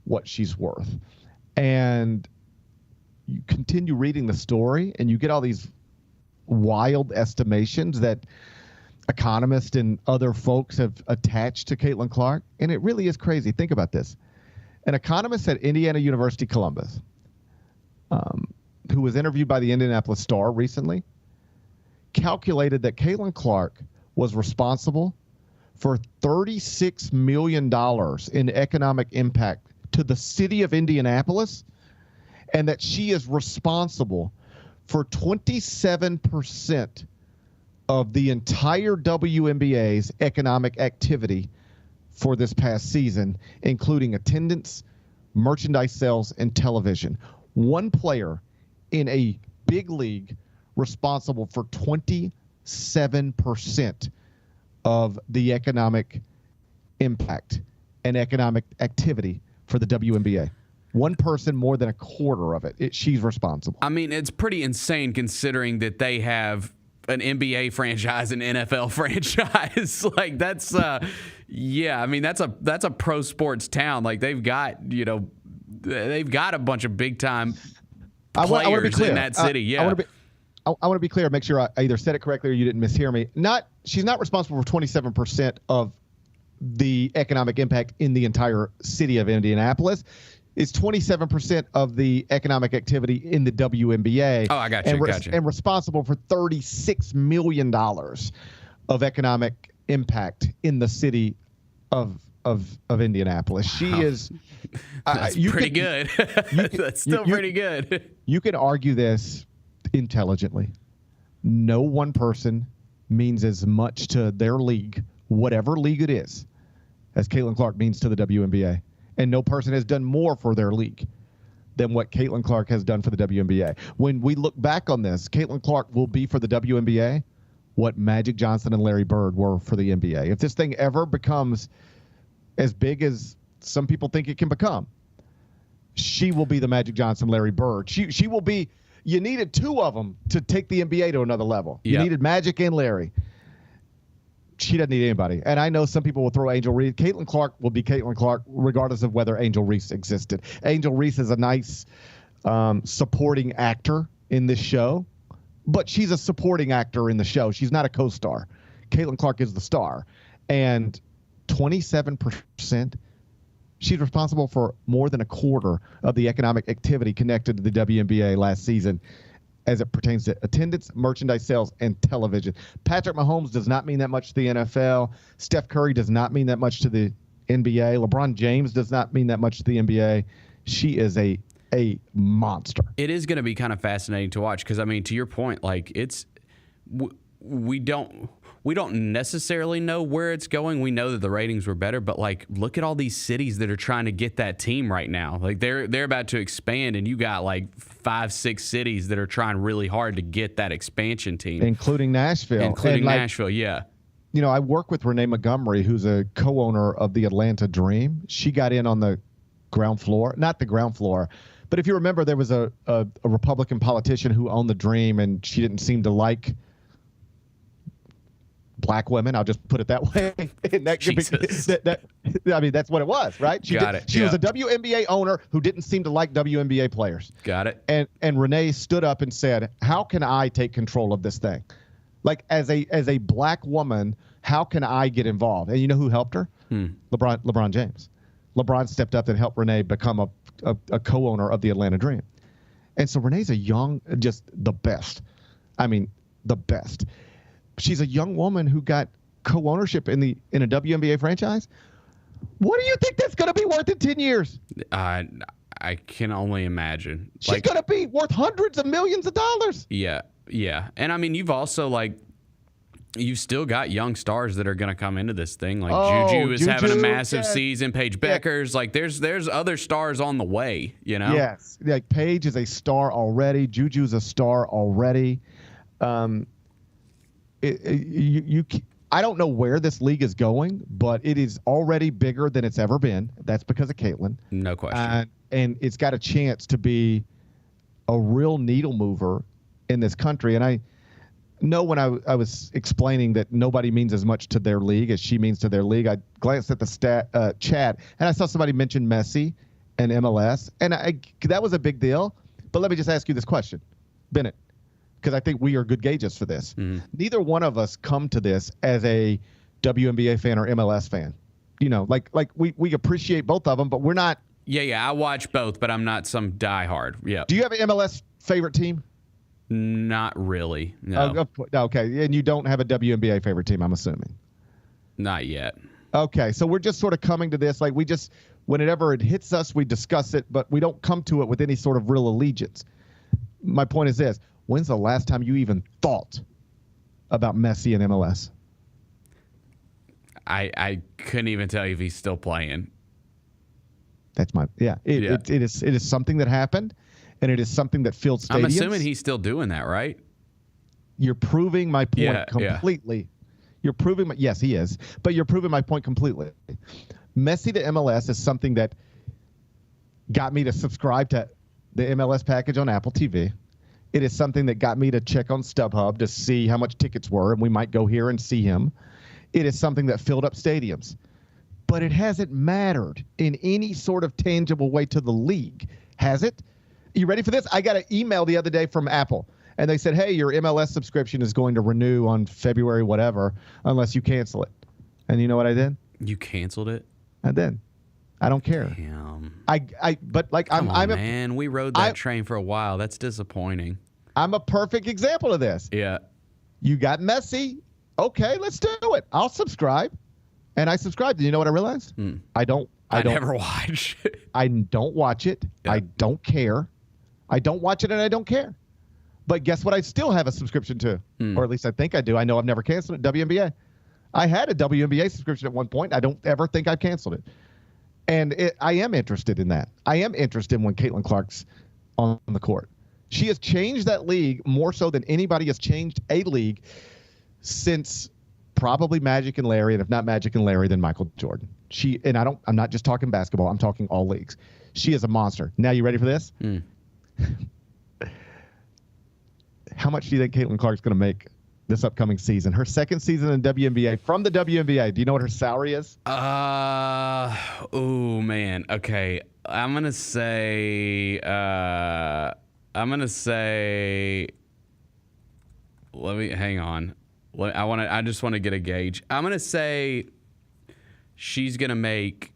what she's worth. And you continue reading the story and you get all these wild estimations that economists and other folks have attached to Caitlin Clark, and it really is crazy. Think about this. An economist at Indiana University Columbus, who was interviewed by the Indianapolis Star recently, calculated that Caitlin Clark was responsible for $36 million in economic impact to the city of Indianapolis, and that she is responsible for 27% of the entire WNBA's economic activity for this past season, including attendance, merchandise sales, and television. One player in a big league responsible for 27% of the economic impact and economic activity for the WNBA. One person more than a quarter of it. She's responsible. I mean, it's pretty insane considering that they have an NBA franchise and NFL franchise. Like that's yeah, I mean that's a pro sports town. Like they've got a bunch of big time players in that city. Yeah. I want to be clear, make sure I either said it correctly or you didn't mishear me. She's not responsible for 27% of the economic impact in the entire city of Indianapolis. It's 27% of the economic activity in the WNBA. Oh, I got you. And responsible for $36 million of economic impact in the city of Indianapolis. She is. That's pretty good. That's still pretty good. You can argue this intelligently. No one person means as much to their league, whatever league it is, as Caitlin Clark means to the WNBA. And no person has done more for their league than what Caitlin Clark has done for the WNBA. When we look back on this, Caitlin Clark will be for the WNBA what Magic Johnson and Larry Bird were for the NBA. If this thing ever becomes as big as some people think it can become, she will be the Magic Johnson, Larry Bird. She will be. You needed 2 of them to take the NBA to another level. You needed Magic and Larry. She doesn't need anybody. And I know some people will throw Angel Reese. Caitlin Clark will be Caitlin Clark regardless of whether Angel Reese existed. Angel Reese is a nice supporting actor in this show, but she's a supporting actor in the show. She's not a co-star. Caitlin Clark is the star. And 27%, she's responsible for more than a quarter of the economic activity connected to the WNBA last season as it pertains to attendance, merchandise sales, and television. Patrick Mahomes does not mean that much to the NFL. Steph Curry does not mean that much to the NBA. LeBron James does not mean that much to the NBA. She is a monster. It is going to be kind of fascinating to watch because, I mean, to your point, like we don't necessarily know where it's going. We know that the ratings were better, but like, look at all these cities that are trying to get that team right now. Like they're about to expand, and you got like 5-6 cities that are trying really hard to get that expansion team, including Nashville. Nashville, yeah. You know, I work with Renee Montgomery, who's a co-owner of the Atlanta Dream. She got in on the ground floor, not the ground floor, but if you remember, there was a Republican politician who owned the Dream, and she didn't seem to like black women. I'll just put it that way. And I mean, that's what it was, right? She was a WNBA owner who didn't seem to like WNBA players. Got it. And Renee stood up and said, "How can I take control of this thing? Like, as a black woman, how can I get involved?" And you know who helped her? LeBron James. LeBron stepped up and helped Renee become a co-owner of the Atlanta Dream. And so Renee's just the best. I mean, the best. She's a young woman who got co-ownership in a WNBA franchise. What do you think that's going to be worth in 10 years? I can only imagine. She's going to be worth hundreds of millions of dollars. Yeah. And I mean, you've still got young stars that are going to come into this thing. Like Juju is having a massive season. Paige Becker's like there's other stars on the way, you know? Yes. Like Paige is a star already. Juju's a star already. I don't know where this league is going, but it is already bigger than it's ever been. That's because of Caitlin. No question. And it's got a chance to be a real needle mover in this country. And I know when I was explaining that nobody means as much to their league as she means to their league, I glanced at the chat, and I saw somebody mention Messi and MLS, and that was a big deal. But let me just ask you this question, Bennett, because I think we are good gauges for this. Mm-hmm. Neither one of us come to this as a WNBA fan or MLS fan. You know, like we appreciate both of them, but we're not. Yeah, I watch both, but I'm not some diehard. Yeah. Do you have an MLS favorite team? Not really. No. Okay, and you don't have a WNBA favorite team, I'm assuming. Not yet. Okay, so we're just sort of coming to this, like whenever it hits us, we discuss it, but we don't come to it with any sort of real allegiance. My point is this: when's the last time you even thought about Messi and MLS? I couldn't even tell you if he's still playing. That's it is something that happened, and it is something that filled stadiums. I'm assuming he's still doing that, right? You're proving my point completely. Yeah. You're proving yes, he is, but you're proving my point completely. Messi to MLS is something that got me to subscribe to the MLS package on Apple TV. It is something that got me to check on StubHub to see how much tickets were, and we might go here and see him. It is something that filled up stadiums. But it hasn't mattered in any sort of tangible way to the league, has it? You ready for this? I got an email the other day from Apple, and they said, hey, your MLS subscription is going to renew on February whatever unless you cancel it. And you know what I did? You canceled it? I did. I don't care. Damn. Man, we rode that train for a while. That's disappointing. I'm a perfect example of this. Yeah. You got Messi. Okay, let's do it. I'll subscribe. And I subscribed. You know what I realized? I never watch. I don't watch it. Yeah. I don't care. I don't watch it and I don't care. But guess what? I still have a subscription to, or at least I think I do. I know I've never canceled it. WNBA. I had a WNBA subscription at one point. I don't ever think I've canceled it. And I am interested in that. I am interested when Caitlin Clark's on the court. She has changed that league more so than anybody has changed a league since probably Magic and Larry, and if not Magic and Larry, then Michael Jordan. I'm not just talking basketball. I'm talking all leagues. She is a monster. Now, you ready for this? How much do you think Caitlin Clark's going to make this upcoming season? Her second season in WNBA, from the WNBA. Do you know what her salary is? Oh, man. Okay. I'm going to say, hang on. I just want to get a gauge. I'm going to say she's going to make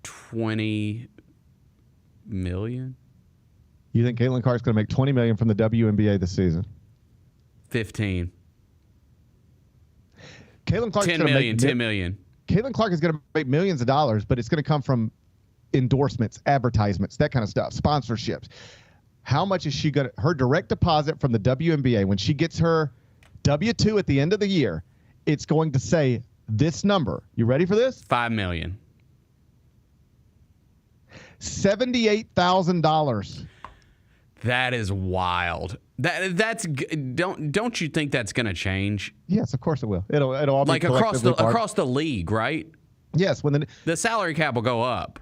$20 million. You think Caitlin Clark's going to make $20 million from the WNBA this season? 15. Caitlin Clark's 10 million. 10 million. Caitlin Clark is going to make millions of dollars, but it's going to come from endorsements, advertisements, that kind of stuff, sponsorships. How much is she going to, her direct deposit from the WNBA, when she gets her W-2 at the end of the year, it's going to say this number. You ready for this? $5 million. $78,000. That is wild. Don't you think that's going to change? Yes, of course it will. It'll all be like across the league, right? Yes, when the salary cap will go up.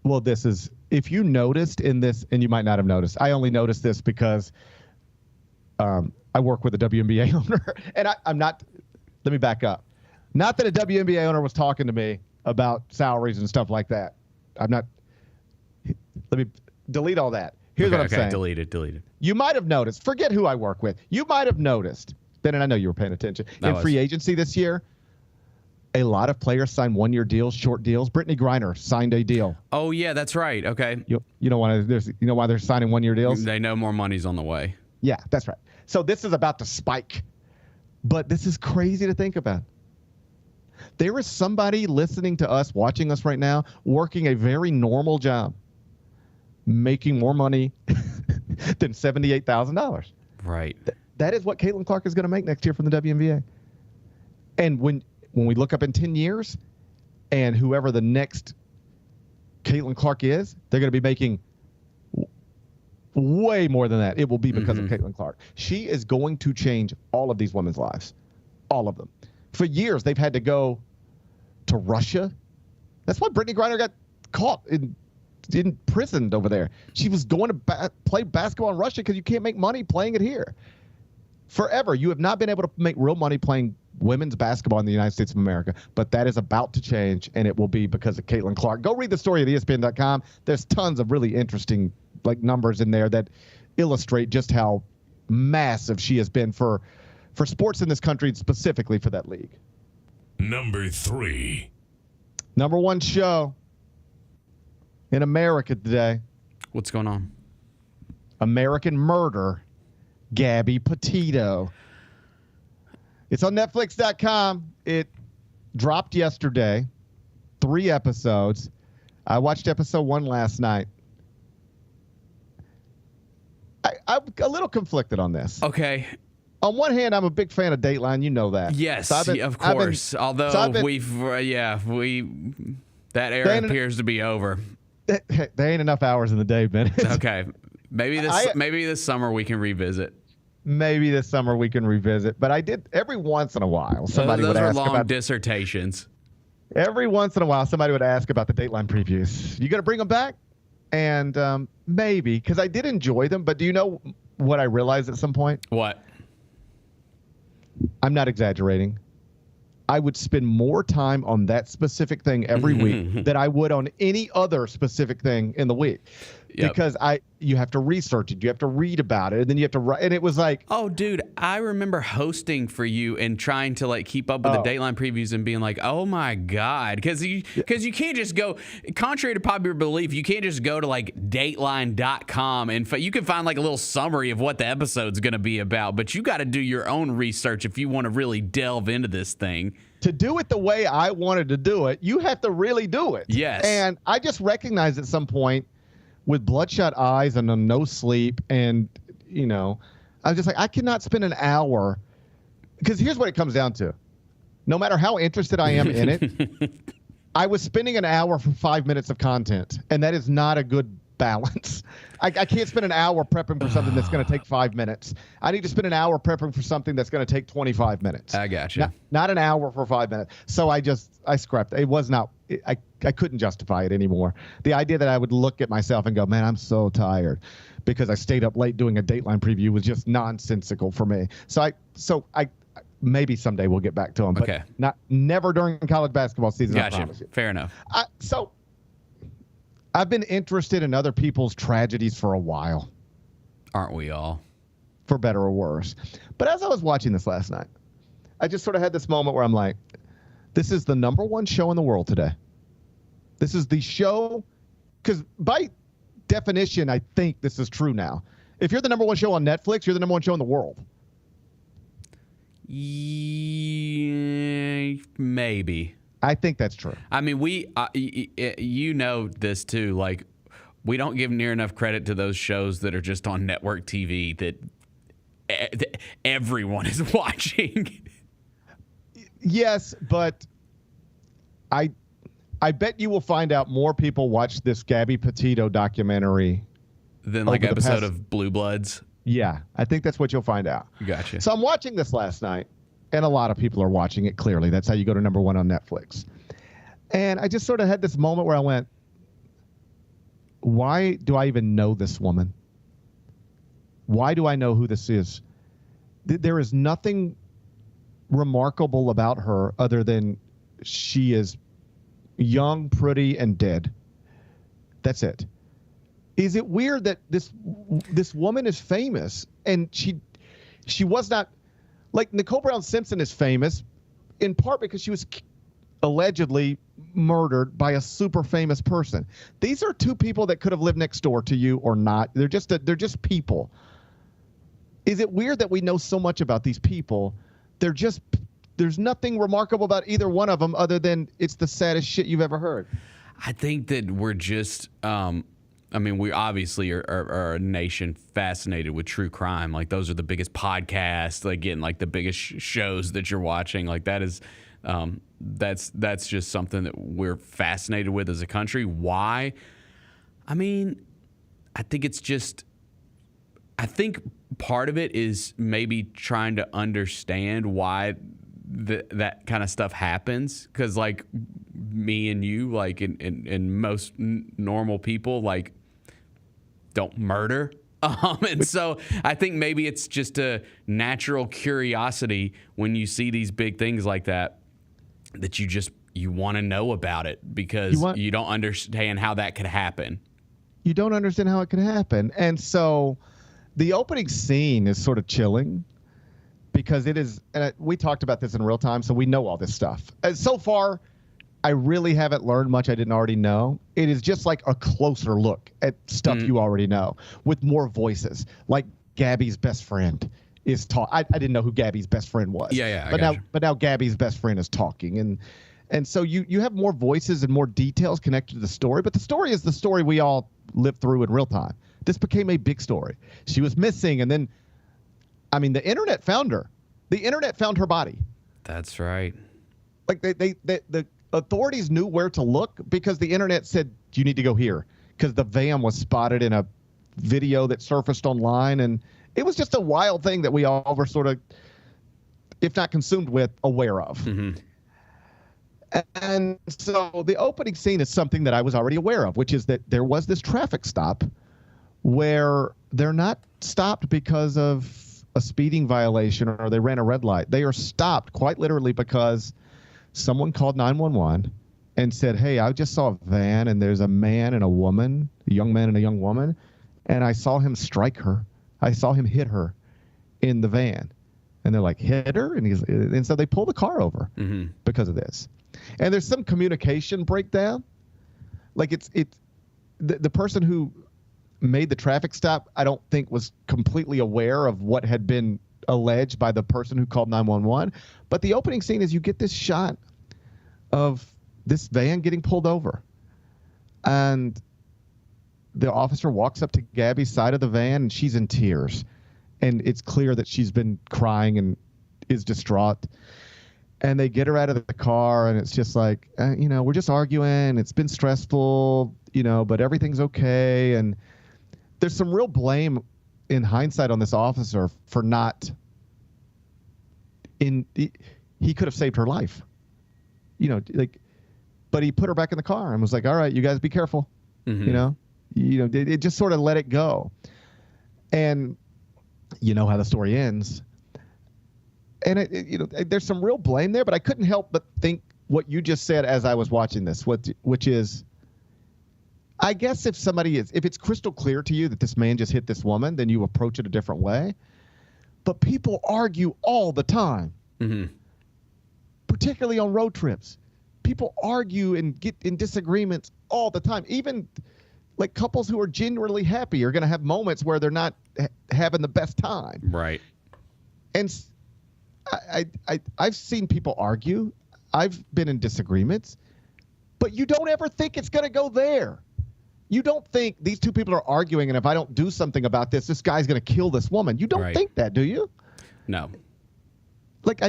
Well, this is, if you noticed in this, and you might not have noticed, I only noticed this because I work with a WNBA owner, and I'm not, let me back up. Not that a WNBA owner was talking to me about salaries and stuff like that. I'm not, let me delete all that. Here's what I'm saying. Delete it. You might have noticed, forget who I work with. You might have noticed, Ben, and I know you were paying attention, in free agency this year, a lot of players signed one-year deals, short deals. Brittany Griner signed a deal. Oh, yeah, that's right. Okay. You know why they're signing one-year deals? They know more money's on the way. Yeah, that's right. So this is about to spike. But this is crazy to think about. There is somebody listening to us, watching us right now, working a very normal job, making more money than $78,000. Right. That is what Caitlin Clark is going to make next year from the WNBA. And when we look up in 10 years, and whoever the next Caitlin Clark is, they're going to be making way more than that. It will be because of Caitlin Clark. She is going to change all of these women's lives. All of them. For years, they've had to go to Russia. That's why Brittany Griner got caught imprisoned over there. She was going to play basketball in Russia because you can't make money playing it here. Forever, you have not been able to make real money playing women's basketball in the United States of America, but that is about to change, and it will be because of Caitlin Clark. Go read the story at ESPN.com. There's tons of really interesting numbers in there that illustrate just how massive she has been for sports in this country, specifically for that league. Number 3. Number 1 show in America today. What's going on? American Murder, Gabby Petitio. It's on Netflix.com. It dropped yesterday. 3 episodes. I watched episode 1 last night. I'm a little conflicted on this. Okay. On one hand, I'm a big fan of Dateline. You know that. Yes, of course. That era appears to be over. There ain't enough hours in the day, Ben. Okay. Maybe this summer we can revisit. Maybe this summer we can revisit. But I did every once in a while. Somebody would ask long about dissertations. Every once in a while, somebody would ask about the Dateline previews. You going to bring them back? And maybe, because I did enjoy them. But do you know what I realized at some point? What? I'm not exaggerating. I would spend more time on that specific thing every week than I would on any other specific thing in the week. Yep. Because you have to research it, you have to read about it, and then you have to write. And it was like, oh, dude, I remember hosting for you and trying to keep up with the Dateline previews and being like, oh my god, because you can't just go. Contrary to popular belief, you can't just go to Dateline.com and you can find a little summary of what the episode's going to be about, but you got to do your own research if you want to really delve into this thing. To do it the way I wanted to do it, you have to really do it. Yes. And I just recognized at some point, with bloodshot eyes and no sleep, and I was just like, I cannot spend an hour, because here's what it comes down to. No matter how interested I am in it, I was spending an hour for 5 minutes of content, and that is not a good balance. I can't spend an hour prepping for something that's going to take 5 minutes. I need to spend an hour prepping for something that's going to take 25 minutes. I got you. Not an hour for 5 minutes. So I scrapped. It was not. I couldn't justify it anymore. The idea that I would look at myself and go, man, I'm so tired because I stayed up late doing a Dateline preview was just nonsensical for me. So I maybe someday we'll get back to them, but never during college basketball season. Gotcha. I promise you. Fair enough. So I've been interested in other people's tragedies for a while. Aren't we all? For better or worse. But as I was watching this last night, I just sort of had this moment where I'm like, this is the number 1 show in the world today. This is the show, because by definition, I think this is true now. If you're the number 1 show on Netflix, you're the number 1 show in the world. Maybe. I think that's true. I mean, you know this too. We don't give near enough credit to those shows that are just on network TV that everyone is watching. Yes, but I bet you will find out more people watch this Gabby Petitio documentary than like episode of Blue Bloods. Yeah, I think that's what you'll find out. Gotcha. So I'm watching this last night, and a lot of people are watching it, clearly. That's how you go to number one on Netflix. And I just sort of had this moment where I went, why do I even know this woman? Why do I know who this is? There is nothing remarkable about her other than she is young, pretty, and dead. That's it. Is it weird that this woman is famous and she was not, like Nicole Brown Simpson is famous in part because she was allegedly murdered by a super famous person. These are two people that could have lived next door to you or not. They're just people. Is it weird that we know so much about these people? There's nothing remarkable about either one of them other than it's the saddest shit you've ever heard. I think that we're just, we obviously are a nation fascinated with true crime. Like those are the biggest podcasts, like getting like the biggest shows that you're watching. Like that is, that's just something that we're fascinated with as a country. Why? I mean, I think part of it is maybe trying to understand why that kind of stuff happens. Because like me and you, like and most normal people, like don't murder. And so I think maybe it's just a natural curiosity when you see these big things like that you want to know about it because you don't understand how that could happen. You don't understand how it could happen. And so the opening scene is sort of chilling because it is, and we talked about this in real time, so we know all this stuff. And so far, I really haven't learned much I didn't already know. It is just like a closer look at stuff you already know with more voices. Like Gabby's best friend is I didn't know who Gabby's best friend was. Yeah. But now Gabby's best friend is talking. And so you have more voices and more details connected to the story. But the story is the story we all lived through in real time. This became a big story. She was missing. And then, the internet found her. The internet found her body. That's right. Like the authorities knew where to look because the internet said, you need to go here. Because the van was spotted in a video that surfaced online. And it was just a wild thing that we all were sort of, if not consumed with, aware of. Mm-hmm. And so the opening scene is something that I was already aware of, which is that there was this traffic stop where they're not stopped because of a speeding violation or they ran a red light. They are stopped quite literally because someone called 911 and said, hey, I just saw a van and there's a man and a woman, a young man and a young woman, and I saw him strike her. I saw him hit her in the van. And they're like, hit her? And so they pull the car over because of this. And there's some communication breakdown. Like it's the person who made the traffic stop, I don't think was completely aware of what had been alleged by the person who called 911. But the opening scene is you get this shot of this van getting pulled over. And the officer walks up to Gabby's side of the van and she's in tears. And it's clear that she's been crying and is distraught. And they get her out of the car and it's just like, we're just arguing. It's been stressful, but everything's okay. And there's some real blame in hindsight on this officer for not he could have saved her life, but he put her back in the car and was like, all right, you guys be careful. It just sort of let it go. And you know how the story ends. And there's some real blame there, but I couldn't help but think what you just said as I was watching this, which is, I guess if it's crystal clear to you that this man just hit this woman, then you approach it a different way. But people argue all the time, particularly on road trips. People argue and get in disagreements all the time. Even like couples who are genuinely happy are going to have moments where they're not having the best time. Right. And I've seen people argue. I've been in disagreements, but you don't ever think it's going to go there. You don't think these two people are arguing, and if I don't do something about this guy's going to kill this woman. You don't think that, do you? No. Like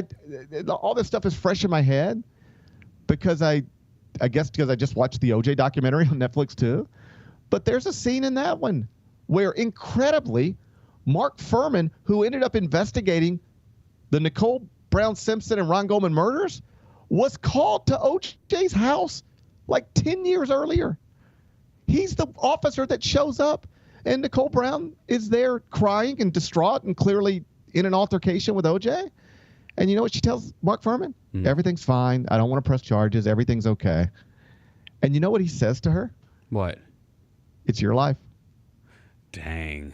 all this stuff is fresh in my head because I guess because I just watched the OJ documentary on Netflix too. But there's a scene in that one where incredibly Mark Furman, who ended up investigating the Nicole Brown Simpson and Ron Goldman murders, was called to OJ's house like 10 years earlier. He's the officer that shows up, and Nicole Brown is there crying and distraught and clearly in an altercation with OJ. And you know what she tells Mark Furman? Everything's fine. I don't want to press charges. Everything's okay. And you know what he says to her? What? It's your life. Dang.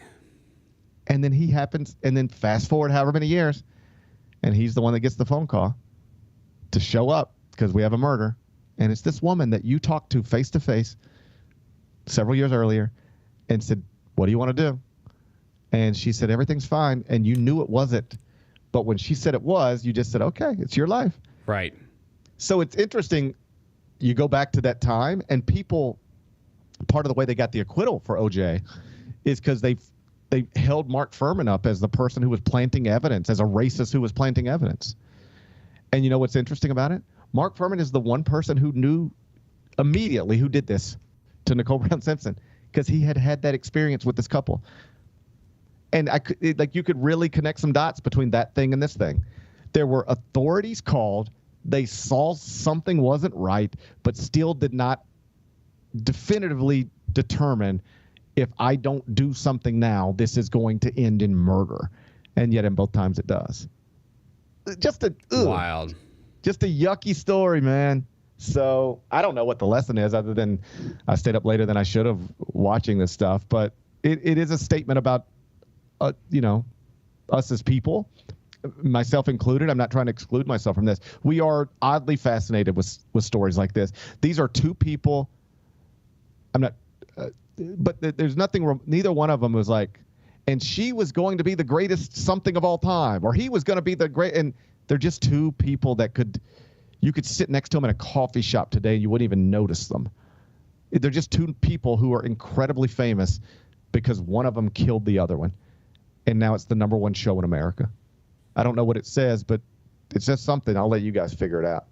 And then fast forward however many years, and he's the one that gets the phone call to show up because we have a murder. And it's this woman that you talked to face several years earlier and said, what do you want to do? And she said, everything's fine. And you knew it wasn't. But when she said it was, you just said, okay, it's your life. Right. So it's interesting. You go back to that time, and people, part of the way they got the acquittal for OJ is because they held Mark Furman up as the person who was planting evidence, as a racist who was planting evidence. And you know what's interesting about it? Mark Furman is the one person who knew immediately who did this to Nicole Brown Simpson because he had that experience with this couple. And you could really connect some dots between that thing and this thing. There were authorities called. They saw something wasn't right, but still did not definitively determine if I don't do something now, this is going to end in murder. And yet in both times it does. Just a yucky story, man. So I don't know what the lesson is other than I stayed up later than I should have watching this stuff. But it is a statement about, us as people, myself included. I'm not trying to exclude myself from this. We are oddly fascinated with stories like this. These are two people. But there's nothing, neither one of them was like, and she was going to be the greatest something of all time, or he was going to be the great, and they're just two people that you could sit next to them in a coffee shop today and you wouldn't even notice them. They're just two people who are incredibly famous because one of them killed the other one. And now it's the #1 show in America. I don't know what it says, but it's just something. I'll let you guys figure it out.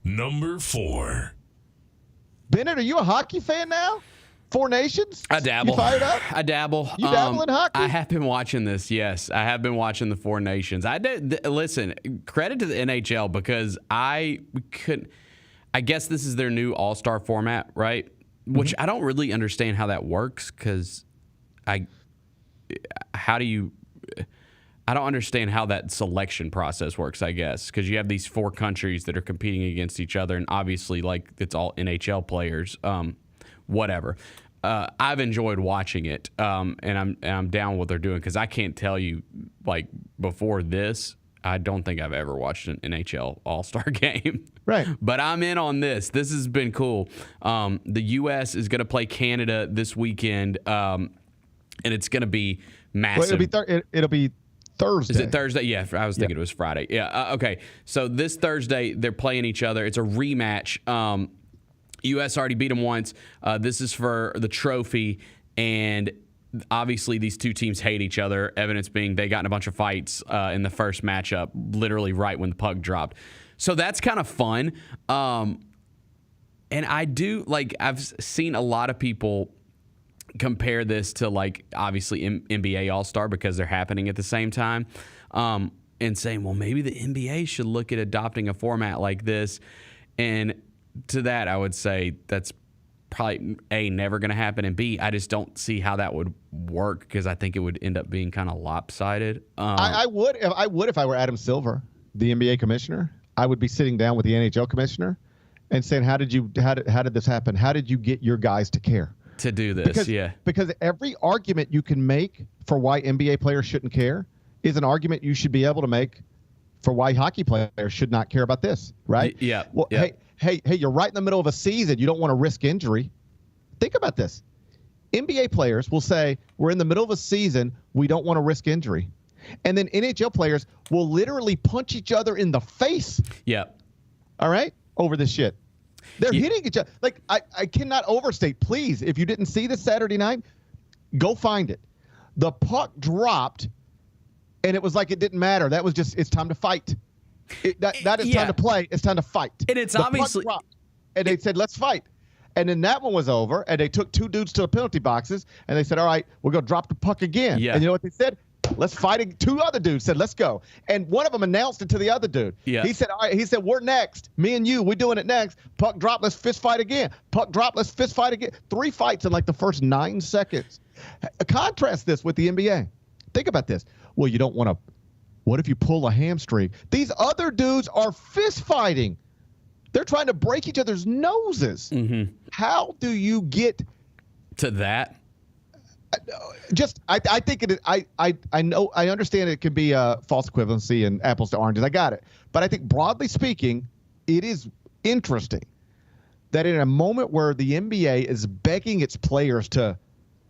Number 4. Bennett, are you a hockey fan now? Four Nations? I dabble. You fired up? I dabble. You dabble in hockey? I have been watching this, yes. I have been watching the Four Nations. Listen, credit to the NHL because I guess this is their new all-star format, right? Which I don't really understand how that works because I don't understand how that selection process works, I guess, because you have these 4 countries that are competing against each other, and obviously, like, it's all NHL players. Whatever. I've enjoyed watching it, and I'm down with what they're doing because I can't tell you, like, before this, I don't think I've ever watched an NHL All-Star game. Right. But I'm in on this. This has been cool. The U.S. is going to play Canada this weekend, and it's going to be massive. Well, it'll be Thursday. Is it Thursday? Yeah, I was thinking it was Friday. Yeah, okay. So this Thursday, they're playing each other. It's a rematch. U.S. already beat them once. This is for the trophy, and obviously these two teams hate each other, evidence being they got in a bunch of fights in the first matchup, literally right when the puck dropped. So that's kind of fun. And I do, like, I've seen a lot of people compare this to, like, obviously NBA All-Star because they're happening at the same time, and saying, well, maybe the NBA should look at adopting a format like this. And to that, I would say that's probably A, never going to happen, and B, I just don't see how that would work because I think it would end up being kind of lopsided. I would if I were Adam Silver, the NBA commissioner. I would be sitting down with the NHL commissioner and saying, how did this happen? How did you get your guys to care to do this? Because every argument you can make for why NBA players shouldn't care is an argument you should be able to make for why hockey players should not care about this, right? Yeah. Well, yeah. Hey, you're right in the middle of a season. You don't want to risk injury. Think about this. NBA players will say, we're in the middle of a season. We don't want to risk injury. And then NHL players will literally punch each other in the face. Yeah. All right? Over this shit. They're hitting each other. Like, I cannot overstate. Please, if you didn't see this Saturday night, go find it. The puck dropped, And it was like it didn't matter. That was just, it's time to fight. That is time to play. It's time to fight. And it's obviously. And they said, let's fight. And then that one was over, and they took 2 dudes to the penalty boxes, and they said, all right, we're going to drop the puck again. Yeah. And you know what they said? Let's fight. 2 other dudes said, let's go. And one of them announced it to the other dude. Yeah. He said, all right, he said, we're next. Me and you, we're doing it next. Puck drop, let's fist fight again. Puck drop, let's fist fight again. 3 fights in like the first 9 seconds. Contrast this with the NBA. Think about this. Well, you don't want to. What if you pull a hamstring? These other dudes are fist fighting. They're trying to break each other's noses. Mm-hmm. How do you get to that? I think it. I know. I understand it can be a false equivalency and apples to oranges. I got it. But I think broadly speaking, it is interesting that in a moment where the NBA is begging its players to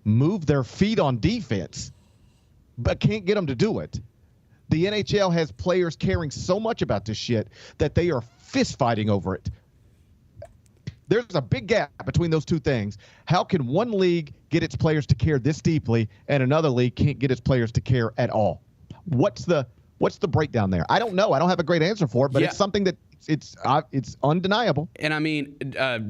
move their feet on defense, but can't get them to do it, the NHL has players caring so much about this shit that they are fist fighting over it. There's a big gap between those 2 things. How can one league get its players to care this deeply and another league can't get its players to care at all? What's the breakdown there? I don't know. I don't have a great answer for it, but it's something that it's undeniable. And I mean,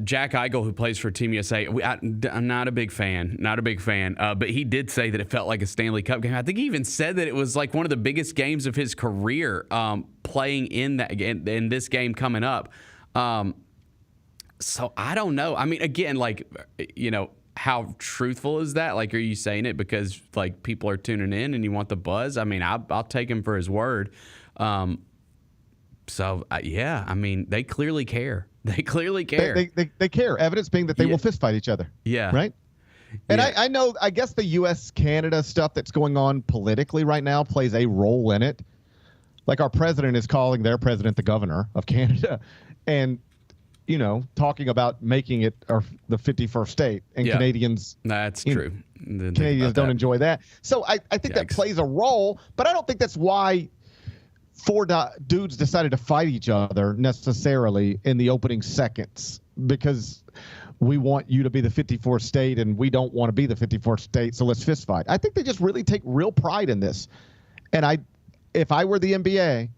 Jack Eichel, who plays for Team USA, I'm not a big fan, but he did say that it felt like a Stanley Cup game. I think he even said that it was like one of the biggest games of his career, playing in this game coming up. So I don't know. I mean, again, like, you know, how truthful is that? Like, are you saying it because like people are tuning in and you want the buzz? I mean, I'll take him for his word. So yeah, I mean, they clearly care. They clearly care. They care. Evidence being that they will fist fight each other. Yeah. Right. And I know. I guess the U.S.-Canada stuff that's going on politically right now plays a role in it. Like our president is calling their president the governor of Canada, and you know, talking about making it the 51st state, and Canadians. That's true. Canadians don't enjoy that. So I think that plays a role, but I don't think that's why 4 dudes decided to fight each other necessarily in the opening seconds, because we want you to be the 54th state and we don't want to be the 54th state, so let's fist fight. I think they just really take real pride in this. And if I were the NBA,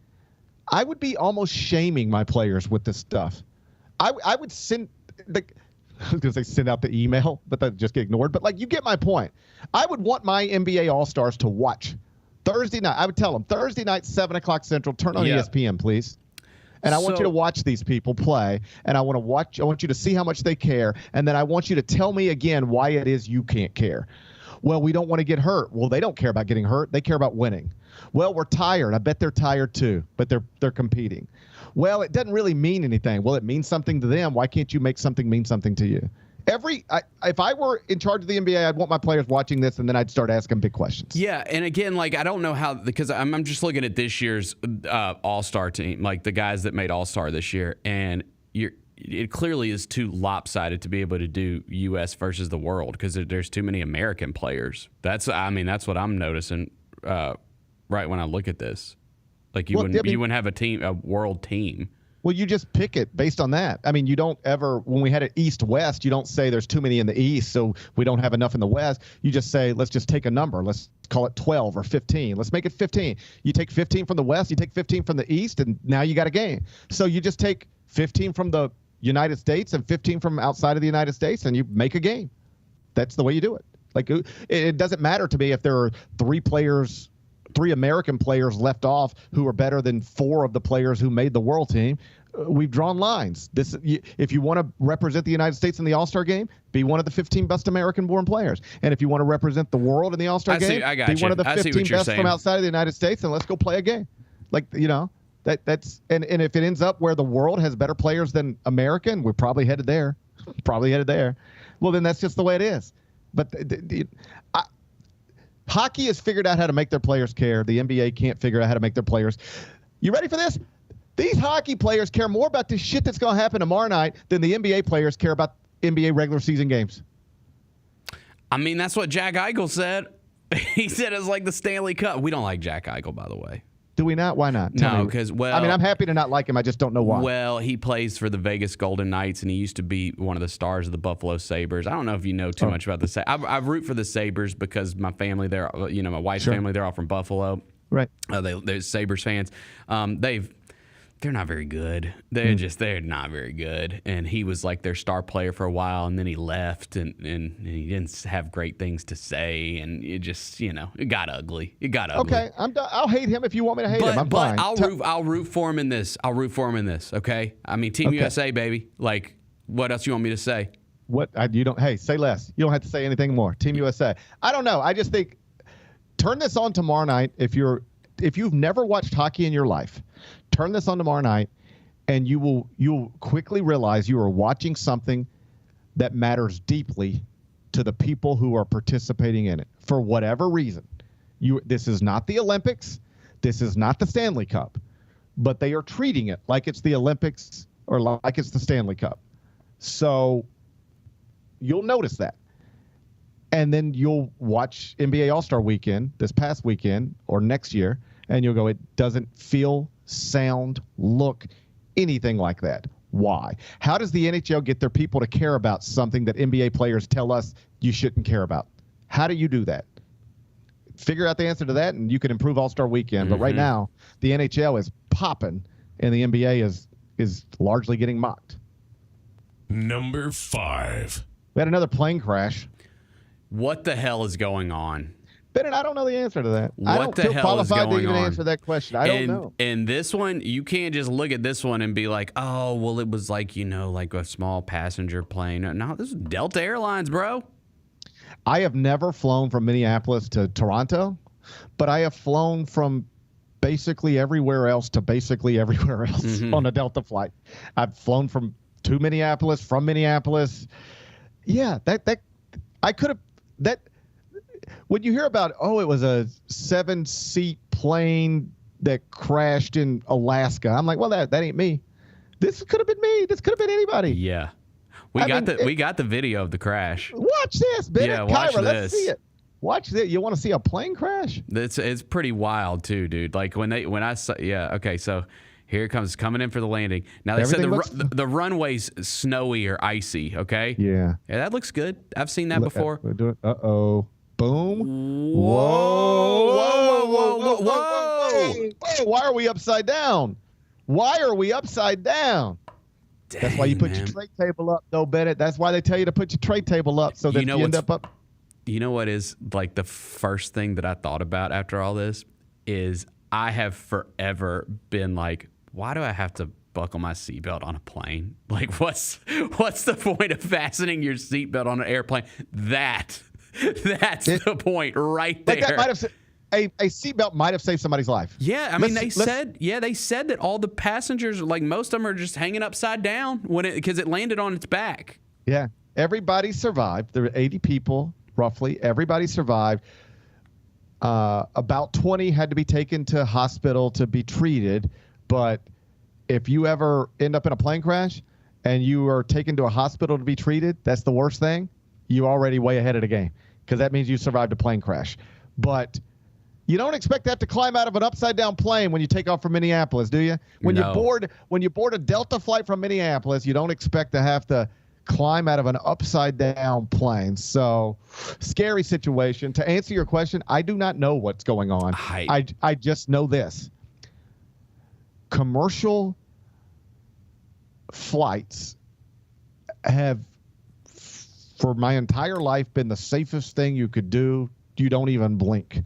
I would be almost shaming my players with this stuff. I would send I was going to say send out the email, but that just get ignored. But like, you get my point. I would want my NBA All-Stars to watch Thursday night. I would tell them Thursday night, 7 o'clock Central, turn on ESPN, please. And I want you to watch these people play, and I want you to see how much they care, and then I want you to tell me again why it is you can't care. Well, we don't want to get hurt. Well, they don't care about getting hurt. They care about winning. Well, we're tired. I bet they're tired too, but they're competing. Well, it doesn't really mean anything. Well, it means something to them. Why can't you make something mean something to you? If I were in charge of the NBA, I'd want my players watching this, and then I'd start asking big questions. Yeah, and again, like, I don't know how, because I'm just looking at this year's All-Star team, like the guys that made All-Star this year, and it clearly is too lopsided to be able to do U.S. versus the world because there's too many American players. That's what I'm noticing right when I look at this. Like, you wouldn't have a world team. Well, you just pick it based on that. I mean, you don't ever, when we had it East-West, you don't say there's too many in the East, so we don't have enough in the West. You just say, let's just take a number. Let's call it 12 or 15. Let's make it 15. You take 15 from the West, you take 15 from the East, and now you got a game. So you just take 15 from the United States and 15 from outside of the United States, and you make a game. That's the way you do it. Like, it doesn't matter to me if there are 3 American players left off who are better than 4 of the players who made the world team. We've drawn lines. If you want to represent the United States in the All-Star game, be one of the 15 best American-born players. And if you want to represent the world in the All-Star game, be one of the 15 best from outside of the United States, and let's go play a game. Like, you know, that's and if it ends up where the world has better players than American, we're probably headed there. Well, then that's just the way it is. But hockey has figured out how to make their players care. The NBA can't figure out how to make their players. You ready for this? These hockey players care more about this shit that's going to happen tomorrow night than the NBA players care about NBA regular season games. I mean, that's what Jack Eichel said. He said it's like the Stanley Cup. We don't like Jack Eichel, by the way. Do we not? Why not? No, because, well... I mean, I'm happy to not like him. I just don't know why. Well, he plays for the Vegas Golden Knights, and he used to be one of the stars of the Buffalo Sabres. I don't know if you know too much about the Sabres. I root for the Sabres because my family there, you know, my wife's family, they're all from Buffalo. Right. They're Sabres fans. They're not very good. They're not very good. And he was like their star player for a while, and then he left, and he didn't have great things to say, and it just, it got ugly. It got ugly. Okay, I'm done. I'll hate him if you want me to hate him. I'm fine. I'll root for him in this. Okay? I mean, Team USA, baby. Like, what else you want me to say? Hey, say less. You don't have to say anything more. Team USA. I don't know. I just think turn this on tomorrow night if you've never watched hockey in your life. Turn this on tomorrow night, and you'll quickly realize you are watching something that matters deeply to the people who are participating in it for whatever reason. This is not the Olympics. This is not the Stanley Cup, but they are treating it like it's the Olympics or like it's the Stanley Cup. So you'll notice that. And then you'll watch NBA All-Star Weekend this past weekend or next year, and you'll go, it doesn't feel, sound, look, anything like that. Why? How does the NHL get their people to care about something that NBA players tell us you shouldn't care about? How do you do that? Figure out the answer to that, and you can improve All-Star Weekend. But right now, the NHL is popping, and the NBA is largely getting mocked. Number 5. We had another plane crash. What the hell is going on? Bennett, I don't know the answer to that. I don't the feel hell qualified is going to even on? answer that question. I don't know. And this one, you can't just look at this one and be like, oh, well, it was like, like a small passenger plane. No, this is Delta Airlines, bro. I have never flown from Minneapolis to Toronto, but I have flown from basically everywhere else to basically everywhere else on a Delta flight. I've flown to Minneapolis, from Minneapolis. Yeah, that I could have that. When you hear about, it was a 7-seat plane that crashed in Alaska, I'm like, well, that ain't me. This could have been me. This could have been anybody. Yeah, we got the video of the crash. Watch this, Bennett. Yeah, watch Kyra, this. Let's see it. Watch this. You want to see a plane crash? It's pretty wild too, dude. Like when I saw, okay, so here it comes, coming in for the landing. Now they said the runway's snowy or icy. Okay. Yeah. Yeah, that looks good. I've seen that before. We'll do it. Uh-oh. Boom. Whoa. Why are we upside down? That's why you put your tray table up, though, Bennett. That's why they tell you to put your tray table up so that you end up. You know what is like the first thing that I thought about after all this is I have forever been like, why do I have to buckle my seatbelt on a plane? Like, what's the point of fastening your seatbelt on an airplane? That's the point right there. Like that might have a seatbelt might have saved somebody's life. Yeah, I mean they said that all the passengers, like most of them, are just hanging upside down because it landed on its back. Yeah, everybody survived. There were 80 people roughly. Everybody survived. About 20 had to be taken to hospital to be treated. But if you ever end up in a plane crash and you are taken to a hospital to be treated, that's the worst thing. You're already way ahead of the game because that means you survived a plane crash. But you don't expect to have to climb out of an upside-down plane when you take off from Minneapolis, do you? When you board a Delta flight from Minneapolis, you don't expect to have to climb out of an upside-down plane. So, scary situation. To answer your question, I do not know what's going on. I just know this. Commercial flights have, for my entire life, been the safest thing you could do. You don't even blink.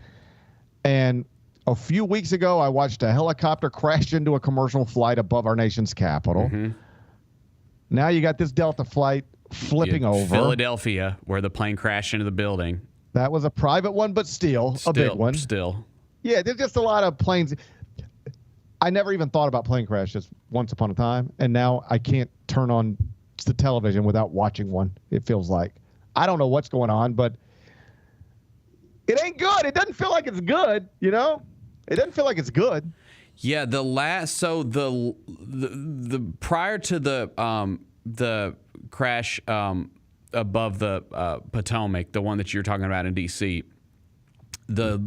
And a few weeks ago, I watched a helicopter crash into a commercial flight above our nation's capital. Now you got this Delta flight flipping over. Philadelphia, where the plane crashed into the building. That was a private one, but still a big one. Yeah, there's just a lot of planes. I never even thought about plane crashes once upon a time, and now I can't turn on the television without watching one, it feels like. I don't know what's going on, but it ain't good. It doesn't feel like it's good, It doesn't feel like it's good. Yeah, the prior to the crash above the Potomac, the one that you're talking about in D.C., the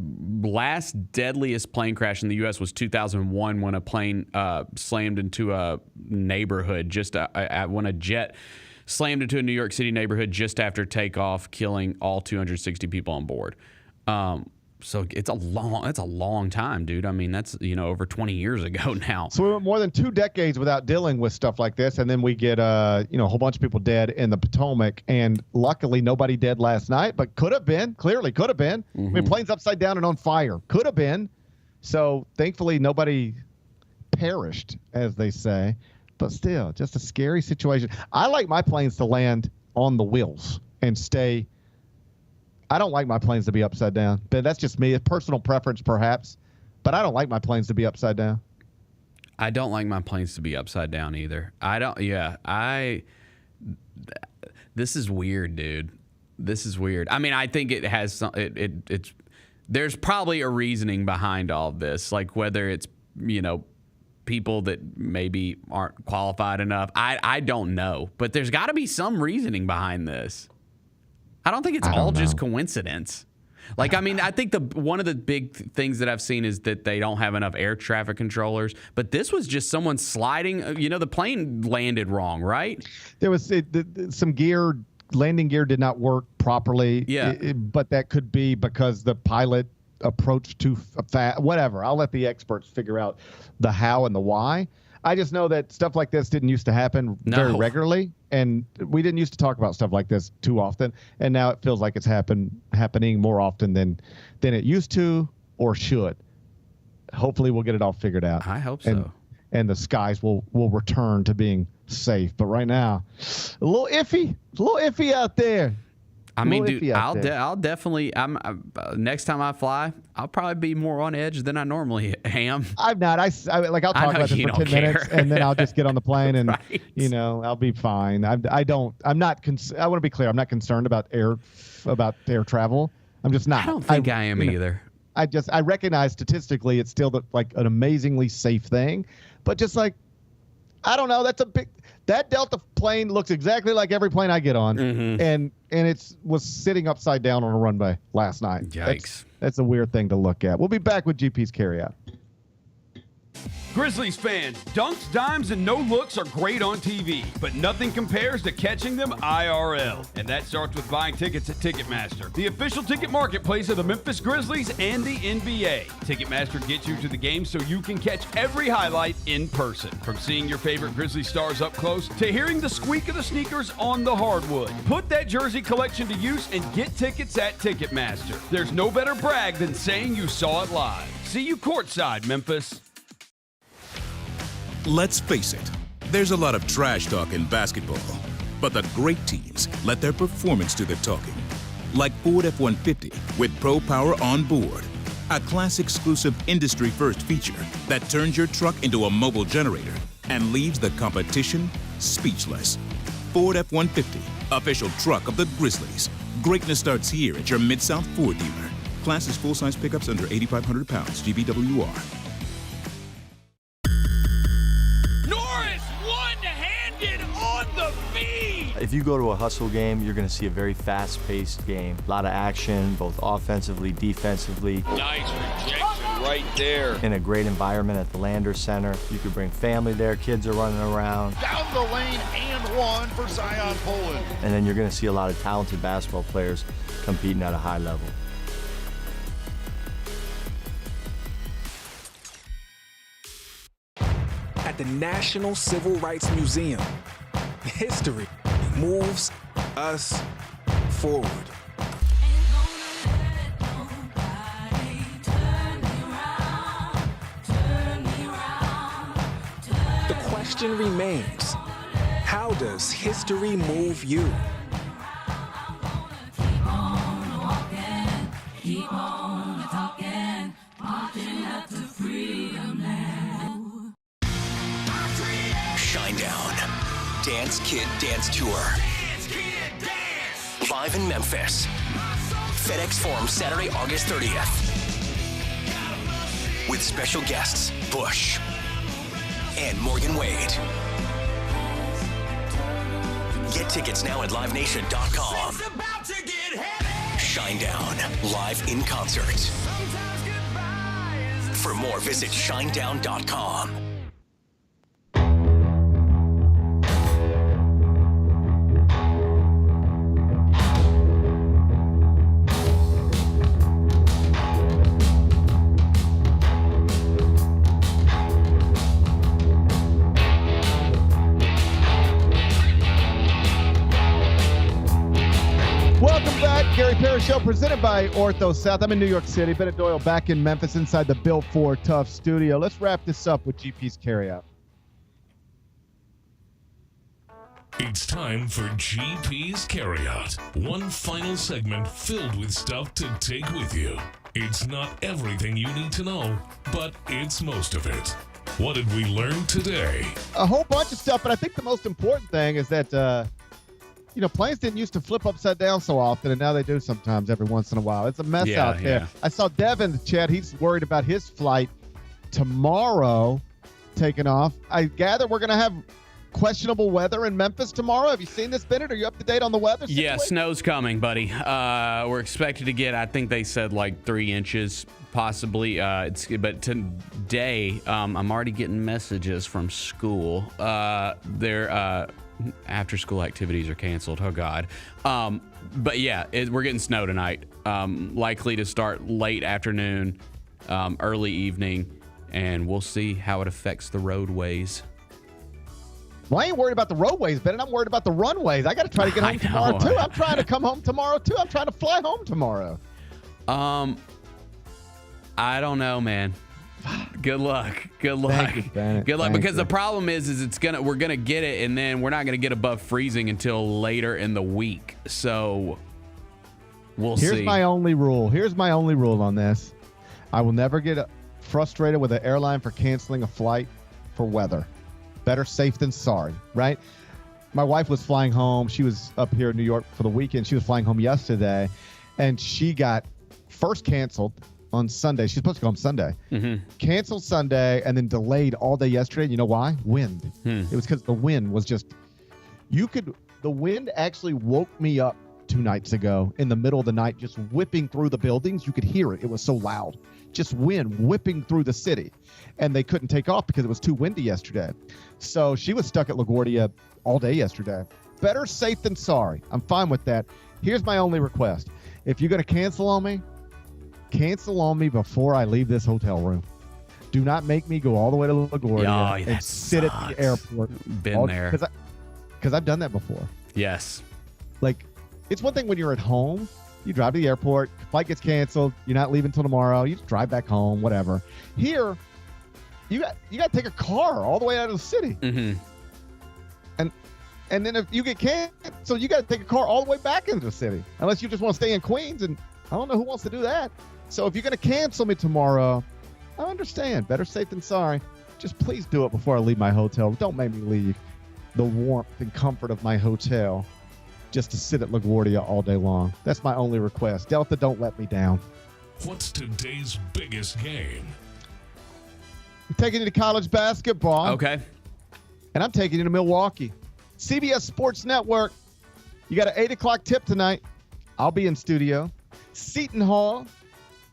last deadliest plane crash in the U.S. was 2001 when a plane slammed into a neighborhood when a jet slammed into a New York City neighborhood just after takeoff, killing all 260 people on board. So it's a long time, dude. I mean, that's, over 20 years ago now. So we went more than 2 decades without dealing with stuff like this, and then we get a whole bunch of people dead in the Potomac, and luckily nobody dead last night, but could have been, clearly could have been. I mean, planes upside down and on fire, could have been. So thankfully nobody perished, as they say, but still just a scary situation. I like my planes to land on the wheels and stay. I don't like my planes to be upside down, but that's just me. A personal preference, perhaps. But I don't like my planes to be upside down. I don't like my planes to be upside down either. This is weird, dude. This is weird. I mean, I think it has some. It's there's probably a reasoning behind all of this, like whether it's people that maybe aren't qualified enough. I don't know, but there's got to be some reasoning behind this. I don't think it's all just coincidence. Like, I mean, I think one of the big things that I've seen is that they don't have enough air traffic controllers. But this was just someone sliding. The plane landed wrong, right? There was some landing gear did not work properly. Yeah. But that could be because the pilot approached too fast. Whatever. I'll let the experts figure out the how and the why. I just know that stuff like this didn't used to happen very regularly, and we didn't used to talk about stuff like this too often, and now it feels like it's happening more often than it used to or should. Hopefully we'll get it all figured out. I hope so. And the skies will return to being safe. But right now, a little iffy out there. I mean, dude, I'll definitely. Next time I fly, I'll probably be more on edge than I normally am. I'm not. I'll talk about this for 10 minutes, and then I'll just get on the plane, and right. I'll be fine. I want to be clear. I'm not concerned about air travel. I'm just not. I don't think I am either. I recognize statistically it's still an amazingly safe thing, but just like, I don't know. That Delta plane looks exactly like every plane I get on, and it was sitting upside down on a runway last night. Yikes. That's a weird thing to look at. We'll be back with GP's Carryout. Grizzlies fans, dunks, dimes, and no-looks are great on TV, but nothing compares to catching them IRL. And that starts with buying tickets at Ticketmaster, the official ticket marketplace of the Memphis Grizzlies and the NBA. Ticketmaster gets you to the game so you can catch every highlight in person. From seeing your favorite Grizzlies stars up close to hearing the squeak of the sneakers on the hardwood. Put that jersey collection to use and get tickets at Ticketmaster. There's no better brag than saying you saw it live. See you courtside, Memphis. Let's face it, there's a lot of trash talk in basketball, but the great teams let their performance do the talking. Like Ford F-150 with Pro Power on board, a class-exclusive industry-first feature that turns your truck into a mobile generator and leaves the competition speechless. Ford F-150, official truck of the Grizzlies. Greatness starts here at your Mid-South Ford dealer. Class is full-size pickups under 8,500 pounds, GVWR. If you go to a hustle game, you're going to see a very fast-paced game. A lot of action, both offensively, defensively. Nice rejection right there. In a great environment at the Lander Center. You could bring family there, kids are running around. Down the lane and one for Zion Poland. And then you're going to see a lot of talented basketball players competing at a high level. At the National Civil Rights Museum, history moves us forward. The question remains, how does history move you? Keep on talking, marching up to freedom now. Shinedown, Dance Kid Dance Tour. Live in Memphis. FedEx Forum, Saturday, August 30th. With special guests, Bush and Morgan Wade. Get tickets now at livenation.com. Shinedown, live in concert. For more, visit shinedown.com. Show presented by Ortho South. I'm in New York City. Bennett Doyle back in Memphis inside the Built Ford Tough studio. Let's wrap this up with GP's Carryout. It's time for GP's Carryout. One final segment filled with stuff to take with you. It's not everything you need to know, but it's most of it. What did we learn today? A whole bunch of stuff, but I think the most important thing is that, planes didn't used to flip upside down so often, and now they do sometimes every once in a while. It's a mess out there. Yeah. I saw Devin in the chat. He's worried about his flight tomorrow taking off. I gather we're going to have questionable weather in Memphis tomorrow. Have you seen this, Bennett? Are you up to date on the weather situation? Yeah, snow's coming, buddy. We're expected to get, I think they said 3 inches possibly. But today, I'm already getting messages from school. Their after-school activities are canceled. Oh, God. But yeah, we're getting snow tonight. Likely to start late afternoon, early evening, and we'll see how it affects the roadways. Well, I ain't worried about the roadways, Ben, and I'm worried about the runways. I got to try to get home tomorrow, too. I'm trying to come home tomorrow, too. I'm trying to fly home tomorrow. I don't know, man. Good luck. Good luck. Thank you, Bennett. Good luck. Thank Because you. the problem is we're gonna get it, and then we're not gonna get above freezing until later in the week. So we'll see. Here's my only rule on this. I will never get frustrated with an airline for canceling a flight for weather. Better safe than sorry, right? My wife was flying home. She was up here in New York for the weekend. She was flying home yesterday, and she got first canceled on Sunday. She's supposed to go home Sunday. Mm-hmm. Canceled Sunday and then delayed all day yesterday. You know why? Wind. It was because the wind was just, the wind actually woke me up 2 nights ago in the middle of the night, just whipping through the buildings. You could hear it. It was so loud. Just wind whipping through the city. And they couldn't take off because it was too windy yesterday. So she was stuck at LaGuardia all day yesterday. Better safe than sorry. I'm fine with that. Here's my only request. If you're going to cancel on me before I leave this hotel room. Do not make me go all the way to LaGuardia and sit at the airport. Been there. Because I've done that before. Yes. It's one thing when you're at home. You drive to the airport, flight gets canceled, you're not leaving until tomorrow, you just drive back home, whatever. Here, you got to take a car all the way out of the city. Mm-hmm. And then if you get canceled, you got to take a car all the way back into the city. Unless you just want to stay in Queens, and I don't know who wants to do that. So if you're going to cancel me tomorrow, I understand. Better safe than sorry. Just please do it before I leave my hotel. Don't make me leave the warmth and comfort of my hotel just to sit at LaGuardia all day long. That's my only request. Delta, don't let me down. What's today's biggest game? I'm taking you to college basketball. Okay. And I'm taking you to Milwaukee. CBS Sports Network. You got an 8 o'clock tip tonight. I'll be in studio. Seton Hall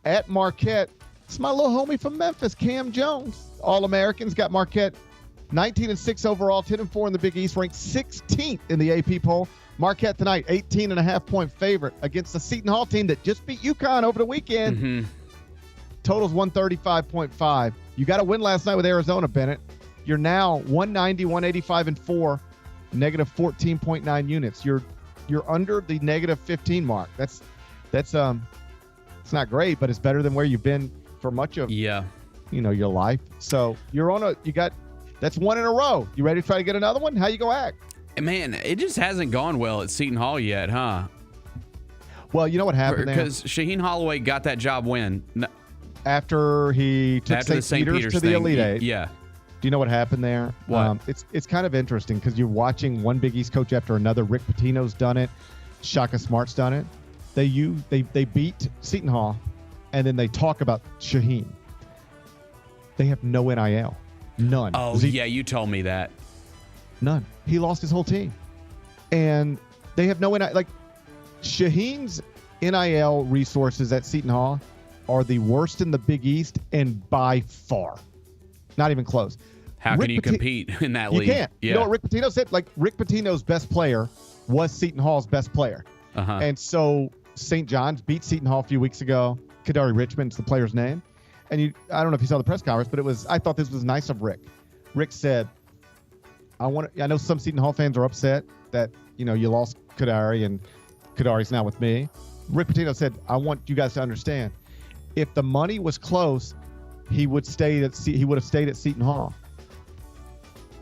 at Marquette. It's my little homie from Memphis, Cam Jones. All-Americans got Marquette 19-6 overall, 10-4 in the Big East, ranked 16th in the AP poll. Marquette tonight, 18.5-point favorite against the Seton Hall team that just beat UConn over the weekend. Mm-hmm. Totals 135.5. You got a win last night with Arizona, Bennett. You're now 190, 185-4, negative 14.9 units. You're under the negative 15 mark. That's it's not great, but it's better than where you've been for much of your life. So that's one in a row. You ready to try to get another one? How you go act? Man, it just hasn't gone well at Seton Hall yet, huh? Well, you know what happened there? Because Shaheen Holloway got that job when? After he took St. Peter's to the Elite Eight. Yeah. Do you know what happened there? What? It's kind of interesting because you're watching one Big East coach after another. Rick Pitino's done it. Shaka Smart's done it. They beat Seton Hall, and then they talk about Shaheen. They have no NIL. None. Oh, yeah, you told me that. None. He lost his whole team. And they have no NIL. Like, Shaheen's NIL resources at Seton Hall are the worst in the Big East, and by far. Not even close. How can you compete in that league? You can't. Yeah. You know what Rick Pitino said? Like, Rick Pitino's best player was Seton Hall's best player. Uh-huh. And so St. John's beat Seton Hall a few weeks ago. Kadari Richmond's the player's name. And I don't know if you saw the press conference, but I thought this was nice of Rick. Rick said, I know some Seton Hall fans are upset that, you lost Kadari and Kadari's now with me. Rick Pitino said, I want you guys to understand, if the money was close, he would have stayed at Seton Hall.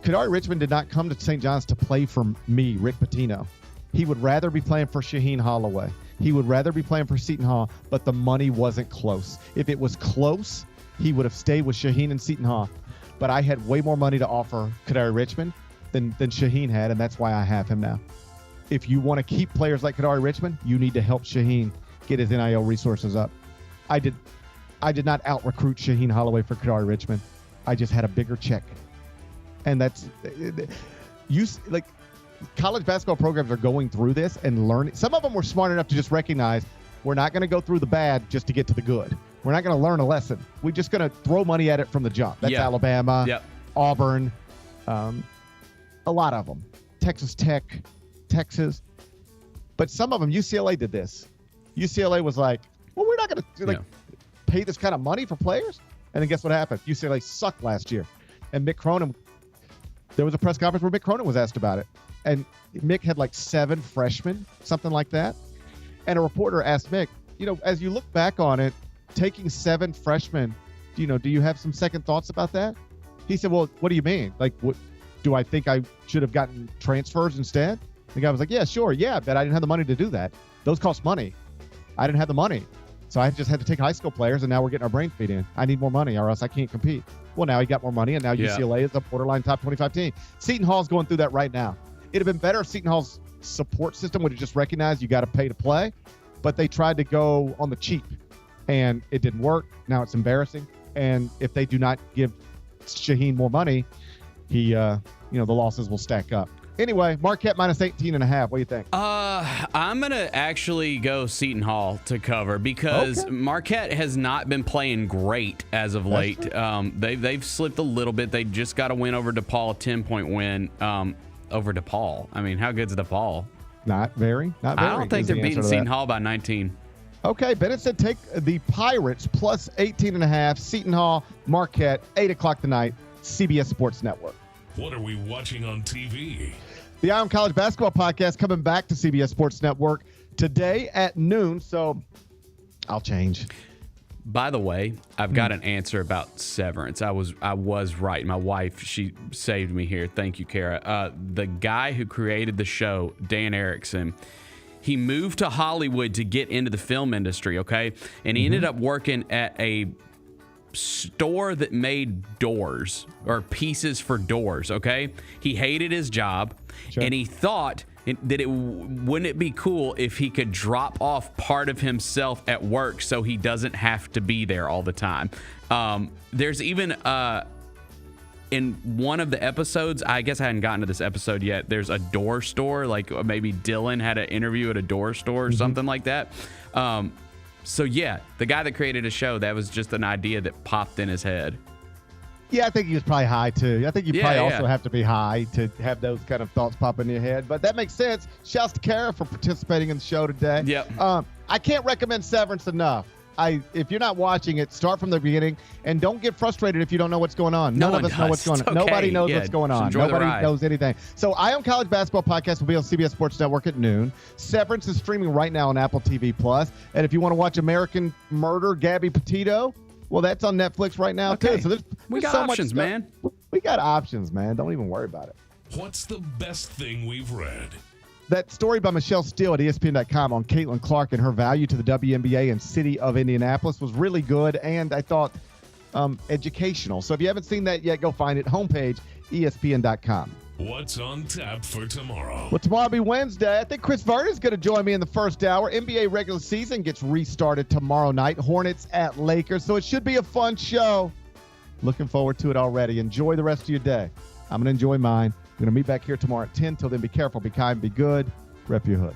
Kadari Richmond did not come to St. John's to play for me, Rick Pitino. He would rather be playing for Shaheen Holloway. He would rather be playing for Seton Hall, but the money wasn't close. If it was close, he would have stayed with Shaheen and Seton Hall. But I had way more money to offer Kadari Richmond than Shaheen had, and that's why I have him now. If you want to keep players like Kadari Richmond, you need to help Shaheen get his NIL resources up. I did not out-recruit Shaheen Holloway for Kadari Richmond. I just had a bigger check. And that's college basketball programs are going through this and learning. Some of them were smart enough to just recognize we're not going to go through the bad just to get to the good. We're not going to learn a lesson. We're just going to throw money at it from the jump. That's Alabama, Auburn, a lot of them. Texas Tech, Texas. But some of them, UCLA did this. UCLA was like, well, we're not going to pay this kind of money for players. And then guess what happened? UCLA sucked last year. And Mick Cronin, there was a press conference where Mick Cronin was asked about it. And Mick had like 7 freshmen, something like that. And a reporter asked Mick, as you look back on it, taking 7 freshmen, do you have some second thoughts about that? He said, well, what do you mean? Like, what do I think I should have gotten transfers instead? The guy was like, yeah, sure. Yeah, but I didn't have the money to do that. Those cost money. I didn't have the money. So I just had to take high school players, and now we're getting our brains beat in. I need more money or else I can't compete. Well, now he got more money, and now UCLA is a borderline top 25 team. Seton Hall's going through that right now. It'd have been better if Seton Hall's support system would have just recognized you got to pay to play, but they tried to go on the cheap, and it didn't work. Now it's embarrassing. And if they do not give Shaheen more money, the losses will stack up. Anyway, Marquette minus 18.5. What do you think? I'm going to actually go Seton Hall to cover because Marquette has not been playing great as of late. They've slipped a little bit. They just got a win over DePaul, a 10-point win over DePaul. I mean, how good's DePaul? Not very. I don't think they're beating Seton Hall by 19. Okay, Bennett said take the Pirates plus 18.5. Seton Hall, Marquette, 8 o'clock tonight, CBS Sports Network. What are we watching on TV? The Eye on College Basketball Podcast coming back to CBS Sports Network today at noon, so I'll change. By the way, I've got an answer about Severance. I was right. My wife, she saved me here. Thank you, Kara. The guy who created the show, Dan Erickson, he moved to Hollywood to get into the film industry, okay? And he ended up working at a store that made doors or pieces for doors, okay? He hated his job, and he thought that wouldn't it be cool if he could drop off part of himself at work so he doesn't have to be there all the time. There's even in one of the episodes, I guess I hadn't gotten to this episode yet, there's a door store, like maybe Dylan had an interview at a door store or something like that. So, yeah, the guy that created a show, that was just an idea that popped in his head. Yeah, I think he was probably high, too. I think you probably also have to be high to have those kind of thoughts pop in your head. But that makes sense. Shouts to Kara for participating in the show today. Yep. I can't recommend Severance enough. If you're not watching it, start from the beginning and don't get frustrated if you don't know what's going on. None of us know what's going on. Okay. Nobody knows what's going on. Nobody knows anything. So Eye on College Basketball Podcast will be on CBS Sports Network at noon. Severance is streaming right now on Apple TV Plus. And if you want to watch American Murder, Gabby Petitio, well, that's on Netflix right now too. So we got so options, man. We got options, man. Don't even worry about it. What's the best thing we've read? That story by Michelle Steele at ESPN.com on Caitlin Clark and her value to the WNBA and city of Indianapolis was really good, and I thought educational. So if you haven't seen that yet, go find it. Homepage, ESPN.com. What's on tap for tomorrow? Well, tomorrow will be Wednesday. I think Chris Vernon is going to join me in the first hour. NBA regular season gets restarted tomorrow night. Hornets at Lakers. So it should be a fun show. Looking forward to it already. Enjoy the rest of your day. I'm going to enjoy mine. We're going to meet back here tomorrow at 10. Till then, be careful, be kind, be good. Rep your hood.